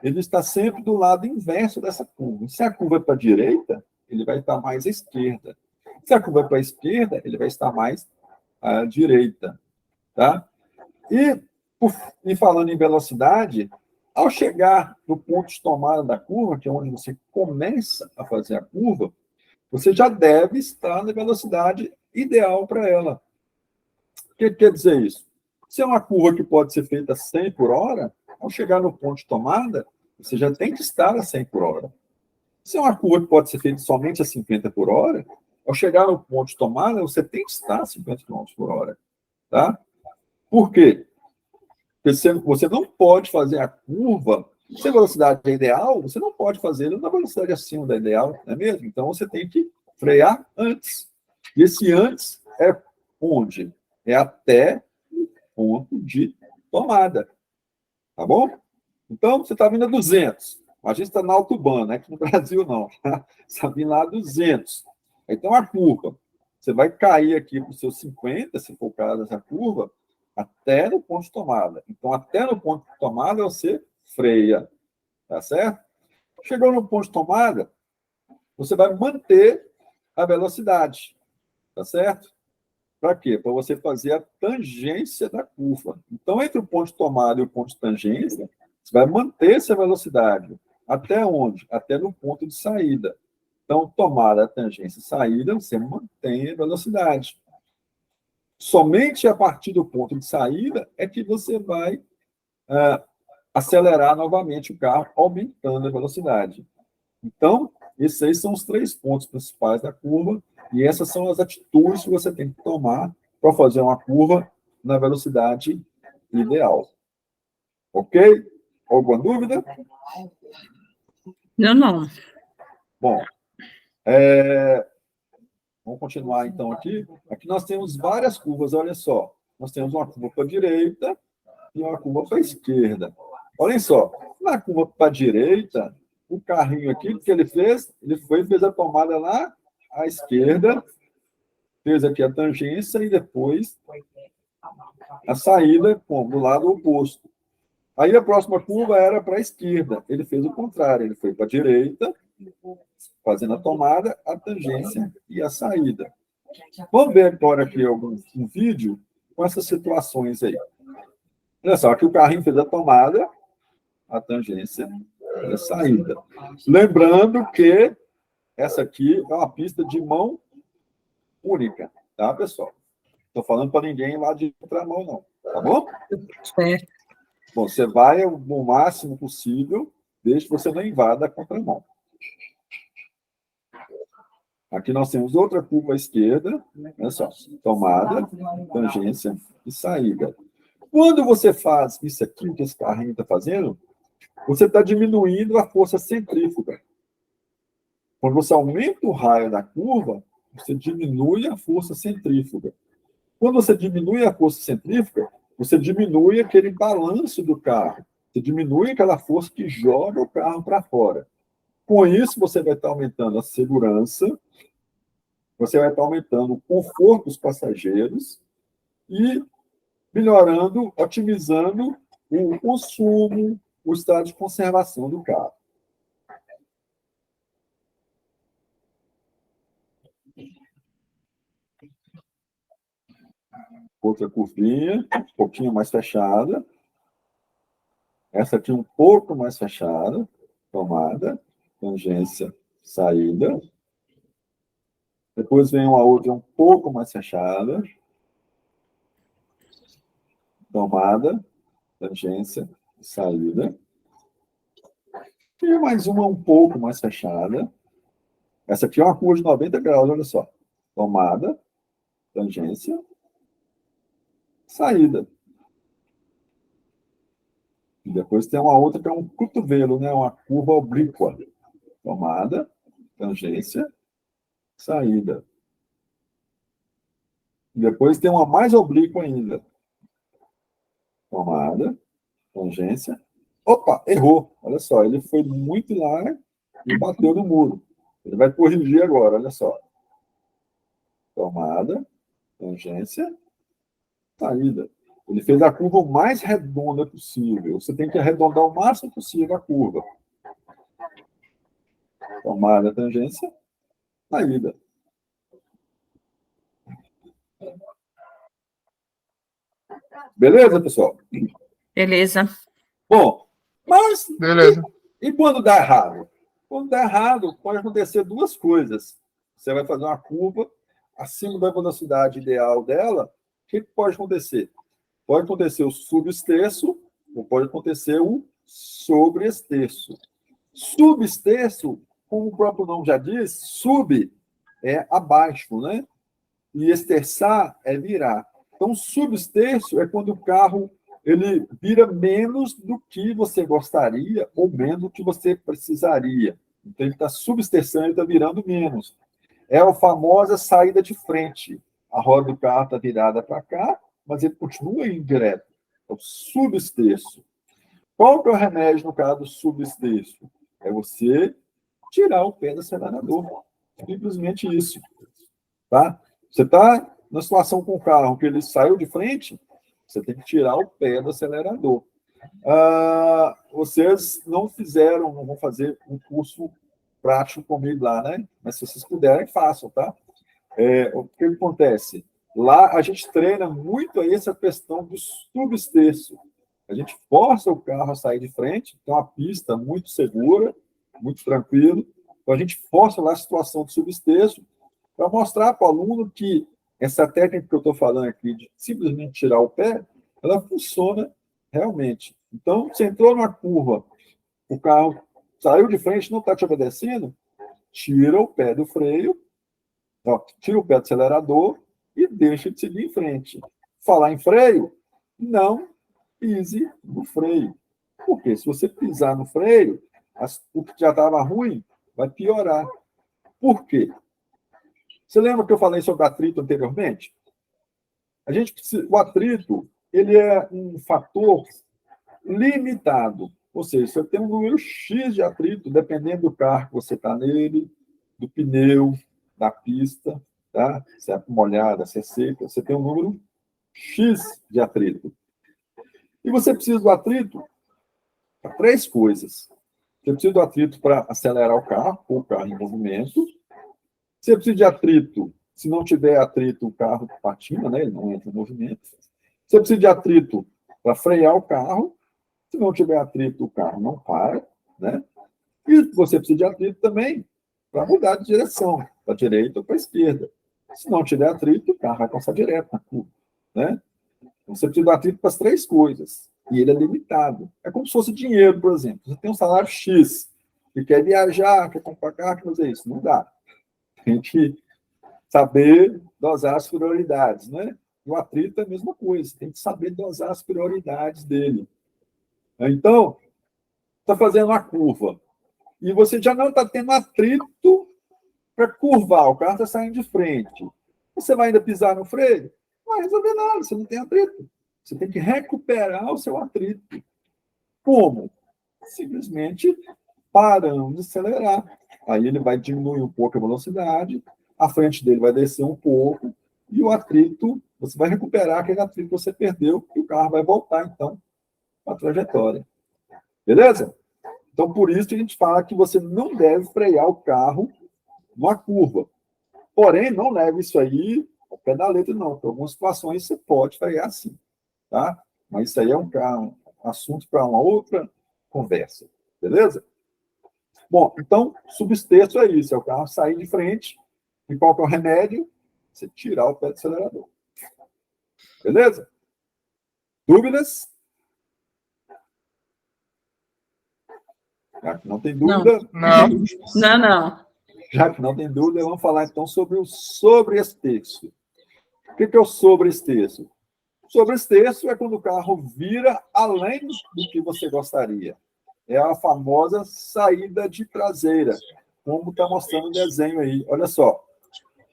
ele está sempre do lado inverso dessa curva. Se a curva é para a direita, ele vai estar mais à esquerda. Se a curva é para a esquerda, ele vai estar mais à direita. Tá? E falando em velocidade, ao chegar no ponto de tomada da curva, que é onde você começa a fazer a curva, você já deve estar na velocidade ideal para ela. O que quer dizer isso? Se é uma curva que pode ser feita a 100 por hora, ao chegar no ponto de tomada, você já tem que estar a 100 por hora. Se é uma curva que pode ser feita somente a 50 por hora, ao chegar no ponto de tomada, você tem que estar a 50 km por hora. Tá? Por quê? Porque você não pode fazer a curva, se a velocidade é ideal, você não pode fazer na velocidade acima da ideal, não é mesmo? Então, você tem que frear antes. E esse antes é onde? É até o ponto de tomada. Tá bom? Então, você está vindo a 200. A gente está na autobahn, né? Aqui no Brasil, não. Você está vindo lá a 200. Aí tem uma curva. Você vai cair aqui para os seus 50, se for o caso dessa curva, até no ponto de tomada. Então, até no ponto de tomada, você freia. Tá certo? Chegou no ponto de tomada, você vai manter a velocidade. Tá certo? Para quê? Para você fazer a tangência da curva. Então, entre o ponto de tomada e o ponto de tangência, você vai manter essa velocidade. Até onde? Até no ponto de saída. Então, tomada, tangência e saída, você mantém a velocidade. Somente a partir do ponto de saída é que você vai acelerar novamente o carro, aumentando a velocidade. Então, esses aí são os 3 pontos principais da curva, e essas são as atitudes que você tem que tomar para fazer uma curva na velocidade ideal. Ok? Alguma dúvida? Não. Bom, vamos continuar então aqui. Aqui nós temos várias curvas, olha só. Nós temos uma curva para a direita e uma curva para a esquerda. Olhem só, na curva para a direita, o carrinho aqui, o que ele fez? Ele fez a tomada lá à esquerda, fez aqui a tangência e depois a saída do lado oposto. Aí a próxima curva era para a esquerda. Ele fez o contrário, ele foi para a direita, fazendo a tomada, a tangência e a saída. Vamos ver agora aqui um vídeo com essas situações aí. Olha só, aqui o carrinho fez a tomada, a tangência e a saída. Lembrando que essa aqui é uma pista de mão única, tá, pessoal? Estou falando para ninguém lá de contramão, não. Tá bom? Certo. Bom, você vai o máximo possível, desde que você não invada a contramão. Aqui nós temos outra curva à esquerda, olha só, tomada, tangência e saída. Quando você faz isso aqui, que esse carrinho está fazendo, você está diminuindo a força centrífuga. Quando você aumenta o raio da curva, você diminui a força centrífuga. Quando você diminui a força centrífuga, você diminui aquele balanço do carro. Você diminui aquela força que joga o carro para fora. Com isso, você vai estar aumentando a segurança, você vai estar aumentando o conforto dos passageiros e melhorando, otimizando o consumo, o estado de conservação do carro. Outra curvinha, um pouquinho mais fechada. Essa aqui um pouco mais fechada, tomada, tangência, saída. Depois vem uma outra um pouco mais fechada, tomada, tangência, saída. E mais uma um pouco mais fechada. Essa aqui é uma curva de 90 graus, olha só. Tomada, tangência, saída. E depois tem uma outra que é um cotovelo, né? Uma curva oblíqua. Tomada, tangência, saída. E depois tem uma mais oblíqua ainda. Tomada, tangência. Opa, errou. Olha só, ele foi muito lá e bateu no muro. Ele vai corrigir agora, olha só. Tomada, tangência, saída. Ele fez a curva o mais redonda possível. Você tem que arredondar o máximo possível a curva. Tomada, tangência, saída. Beleza, pessoal? Beleza. Bom, mas Beleza. e quando dá errado? Quando dá errado, pode acontecer duas coisas. Você vai fazer uma curva acima da velocidade ideal dela. O que pode acontecer? Pode acontecer o subexterço ou pode acontecer o sobreexterço. Subexterço, como o próprio nome já diz, sub é abaixo, né? E esterçar é virar. Então, subexterço é quando o carro ele vira menos do que você gostaria ou menos do que você precisaria. Então, ele está subexterçando, ele está virando menos. É a famosa saída de frente. A roda do carro está virada para cá, mas ele continua indo direto. É o subexterço. Qual que é o remédio no caso do subexterço? É você tirar o pé do acelerador. Simplesmente isso. Tá? Você está na situação com o carro que ele saiu de frente, você tem que tirar o pé do acelerador. Vocês não vão fazer um curso prático comigo lá, né? Mas se vocês puderem, façam, tá? O que acontece? Lá a gente treina muito aí essa questão do subexterço. A gente força o carro a sair de frente, tem uma pista muito segura, muito tranquilo. Então a gente força lá a situação do subexterço para mostrar para o aluno que essa técnica que eu estou falando aqui, de simplesmente tirar o pé, ela funciona realmente. Então, você entrou numa curva, o carro saiu de frente, não está te obedecendo, tira o pé do freio, tira o pé do acelerador e deixa de seguir em frente. Falar em freio, não pise no freio. Porque se você pisar no freio, o que já estava ruim vai piorar. Por quê? Você lembra que eu falei sobre atrito anteriormente? O atrito ele é um fator limitado. Ou seja, você tem um número X de atrito, dependendo do carro que você está nele, do pneu, da pista, tá? Se é molhada, se é seca, você tem um número X de atrito. E você precisa do atrito para três coisas. Você precisa do atrito para acelerar o carro, pôr o carro em movimento. Você precisa de atrito. Se não tiver atrito, o carro patina, né? Ele não entra em movimento. Você precisa de atrito para frear o carro. Se não tiver atrito, o carro não para, né? E você precisa de atrito também para mudar de direção, para a direita ou para a esquerda. Se não tiver atrito, o carro vai passar direto na curva, né? Então, você precisa de atrito para as três coisas. E ele é limitado. É como se fosse dinheiro, por exemplo. Você tem um salário X, e quer viajar, quer comprar carro, quer fazer isso. Não dá. Tem que saber dosar as prioridades, né? E o atrito é a mesma coisa, tem que saber dosar as prioridades dele. Então, está fazendo uma curva, e você já não está tendo atrito para curvar, o carro está saindo de frente. Você vai ainda pisar no freio? Não vai resolver nada, você não tem atrito. Você tem que recuperar o seu atrito. Como? Simplesmente parando de acelerar. Aí ele vai diminuir um pouco a velocidade, a frente dele vai descer um pouco, e o atrito, você vai recuperar aquele atrito que você perdeu, e o carro vai voltar, então, para a trajetória. Beleza? Então, por isso que a gente fala que você não deve frear o carro numa curva. Porém, não leve isso aí ao pé da letra, não. Em algumas situações você pode frear sim, tá? Mas isso aí é um assunto para uma outra conversa. Beleza? Bom, então, subtexto é isso, é o carro sair de frente, e qual que é o remédio? Você tirar o pé do acelerador. Beleza? Dúvidas? Já que não tem dúvida... Não. Já que não tem dúvida, vamos falar então sobre o sobreesteço. O que é o sobreesteço? O sobreesteço é quando o carro vira além do que você gostaria. É a famosa saída de traseira, como está mostrando o desenho aí. Olha só,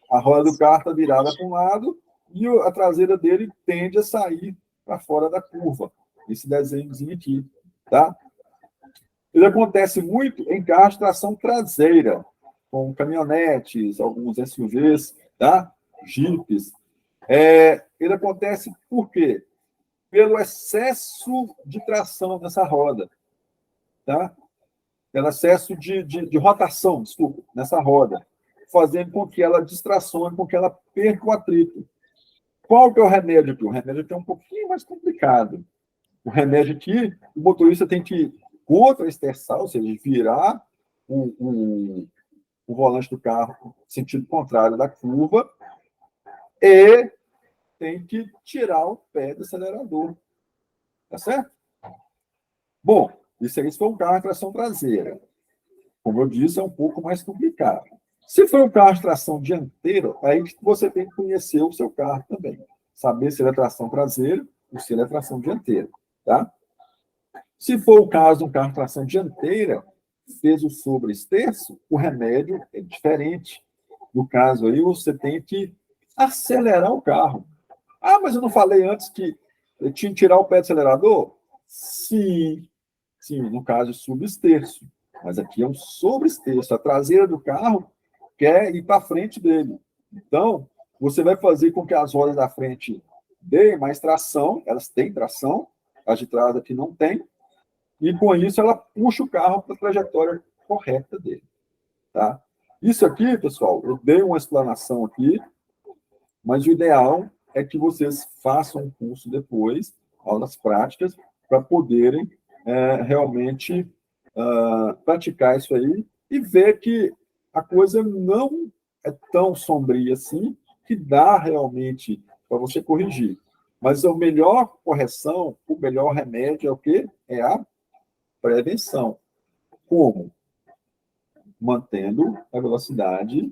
a roda do carro está virada para um lado e a traseira dele tende a sair para fora da curva. Esse desenhozinho aqui, tá? Ele acontece muito em carros de tração traseira, com caminhonetes, alguns SUVs, tá? Jeeps. Ele acontece por quê? Pelo excesso de tração nessa roda, tá? Pelo excesso de rotação, desculpa, nessa roda, fazendo com que ela distracione, com que ela perca o atrito. Qual que é o remédio aqui? O remédio aqui é um pouquinho mais complicado. O remédio aqui, o motorista tem que contra-esterçar, ou seja, virar o volante do carro sentido contrário da curva e tem que tirar o pé do acelerador. Tá certo? Bom, isso aí se for um carro de tração traseira. Como eu disse, é um pouco mais complicado. Se for um carro de tração dianteira, aí você tem que conhecer o seu carro também. Saber se ele é tração traseira ou se ele é tração dianteira. Tá? Se for o caso de um carro de tração dianteira, fez o sobreesteço, o remédio é diferente. No caso aí, você tem que acelerar o carro. Ah, mas eu não falei antes que eu tinha que tirar o pé do acelerador? Sim, no caso subesteço. Mas aqui é um sobreesteço. A traseira do carro quer ir para frente dele. Então, você vai fazer com que as rodas da frente deem mais tração, elas têm tração, as de trás aqui não tem, e com isso ela puxa o carro para a trajetória correta dele. Tá? Isso aqui, pessoal, eu dei uma explanação aqui, mas o ideal é que vocês façam um curso depois, aulas práticas, para poderem realmente praticar isso aí e ver que a coisa não é tão sombria assim, que dá realmente para você corrigir. Mas a melhor correção, o melhor remédio é o quê? É a prevenção. Como? Mantendo a velocidade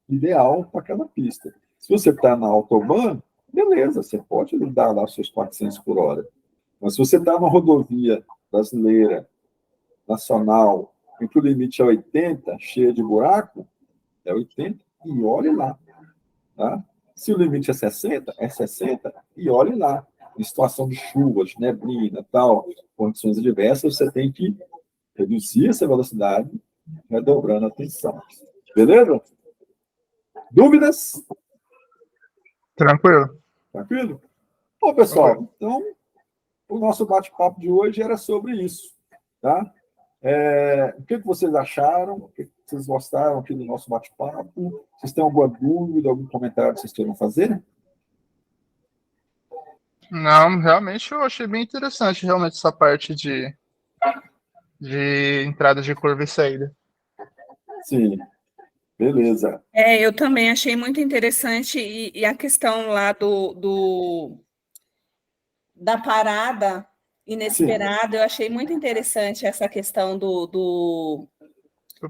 ideal para aquela pista. Se você está na autobahn, beleza, você pode dar lá os seus 400 por hora. Mas se você está numa rodovia brasileira, nacional, em que o limite é 80, cheia de buraco, é 80 e olhe lá. Tá? Se o limite é 60 e olhe lá. Em situação de chuva, de neblina, tal, condições adversas, você tem que reduzir essa velocidade, redobrando a atenção. Beleza? Dúvidas? Tranquilo. Tranquilo? Bom, pessoal, então, o nosso bate-papo de hoje era sobre isso. Tá? O que vocês acharam? O que vocês gostaram aqui do nosso bate-papo? Vocês têm alguma dúvida, algum comentário que vocês queiram fazer? Não, realmente eu achei bem interessante realmente essa parte de entrada de curva e saída. Sim, beleza. Eu também achei muito interessante e a questão lá da parada inesperada, eu achei muito interessante essa questão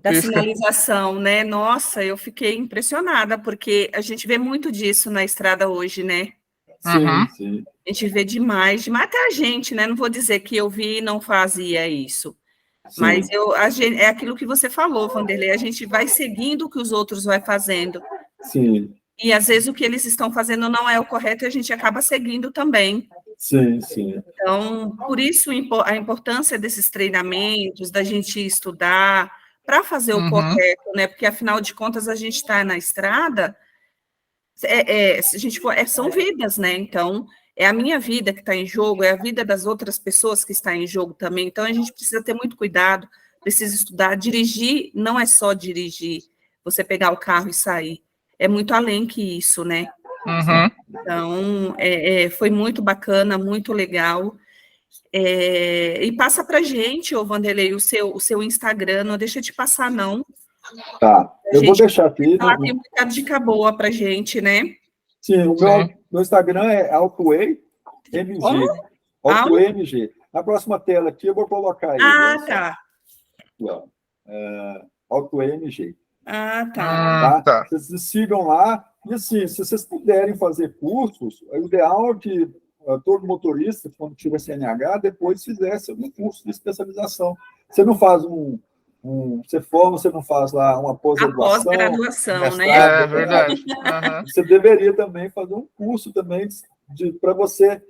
da sinalização, né? Nossa, eu fiquei impressionada, porque a gente vê muito disso na estrada hoje, né? Sim, sim. A gente vê demais, até a gente, né? Não vou dizer que eu vi e não fazia isso. Sim. Mas é aquilo que você falou, Vanderlei, a gente vai seguindo o que os outros vão fazendo. Sim. E às vezes o que eles estão fazendo não é o correto e a gente acaba seguindo também. Sim, sim. Então, por isso a importância desses treinamentos, da gente estudar para fazer o correto, né? Porque afinal de contas a gente está na estrada, se a gente for, são vidas, né? Então, é a minha vida que está em jogo, é a vida das outras pessoas que está em jogo também. Então, a gente precisa ter muito cuidado, precisa estudar. Dirigir não é só dirigir, você pegar o carro e sair. É muito além que isso, né? Então, foi muito bacana, muito legal. E passa para a gente, ô Vanderlei, o seu Instagram, não deixa de passar, não. Tá, eu vou deixar aqui. Ela tem muita dica boa para a gente, né? Sim, o meu Instagram é AutoWay MG. AutoWay MG. Na próxima tela aqui eu vou colocar aí. Tá. AutoWay MG. Tá. Vocês sigam lá. E assim, se vocês puderem fazer cursos, o ideal é que todo motorista, quando tiver CNH, depois fizesse um curso de especialização. Você não faz você forma, você não faz lá uma pós-graduação. Pós-graduação, né? É verdade. Você deveria também fazer um curso também para você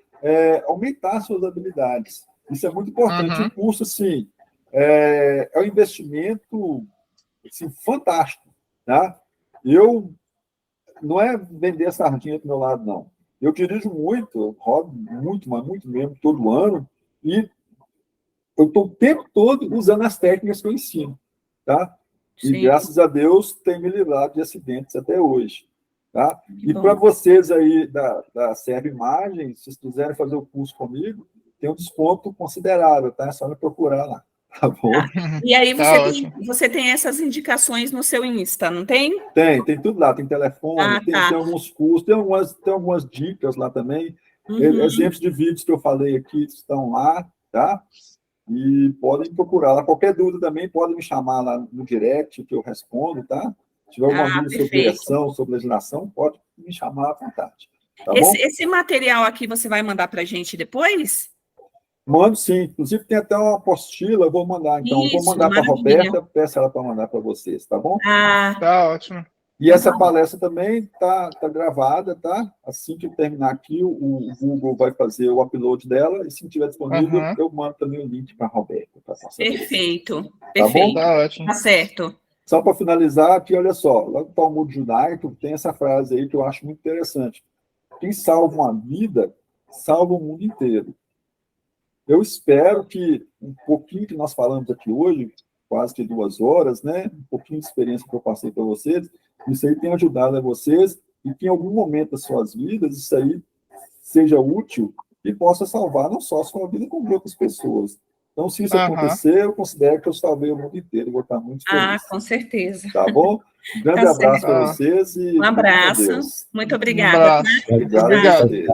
aumentar suas habilidades. Isso é muito importante. O curso, assim, é um investimento assim, fantástico. Tá? Não é vender sardinha do meu lado, não. Eu dirijo muito, eu rodo muito, mas muito mesmo, todo ano, e eu estou o tempo todo usando as técnicas que eu ensino, tá? E, graças a Deus, tem me livrado de acidentes até hoje, tá? E para vocês aí da Serve Imagens, se vocês quiserem fazer o curso comigo, tem um desconto considerável, tá? É só me procurar lá, tá bom? E aí você tem essas indicações no seu Insta, não tem? Tem tudo lá, tem telefone, tem alguns cursos, tem algumas dicas lá também, exemplos de vídeos que eu falei aqui estão lá, tá? E podem procurar lá. Qualquer dúvida também, podem me chamar lá no direct, que eu respondo, tá? Se tiver alguma dúvida sobre direção, sobre legislação, pode me chamar à vontade. Tá bom? Esse material aqui você vai mandar para a gente depois? Mando sim. Inclusive, tem até uma apostila, eu vou mandar. Então, vou mandar para a Roberta, peço ela para mandar para vocês, tá bom? Tá ótimo. E essa palestra também tá gravada, tá? Assim que terminar aqui, o Google vai fazer o upload dela, e se tiver disponível, eu mando também o link para a Roberta. Perfeito. Tá bom? Tá ótimo. Tá certo. Só para finalizar, aqui, olha só, lá no Talmud judaico tem essa frase aí que eu acho muito interessante. Quem salva uma vida, salva o mundo inteiro. Eu espero que um pouquinho que nós falamos aqui hoje, quase que 2 horas, né? Um pouquinho de experiência que eu passei para vocês, isso aí tem ajudado a vocês e que em algum momento das suas vidas isso aí seja útil e possa salvar não só a sua vida, como de outras pessoas. Então, se isso acontecer, eu considero que eu salvei o mundo inteiro. Vou estar muito feliz. Com certeza. Tá bom? Um grande abraço para vocês. E um abraço. Muito obrigada. Um abraço. Obrigado.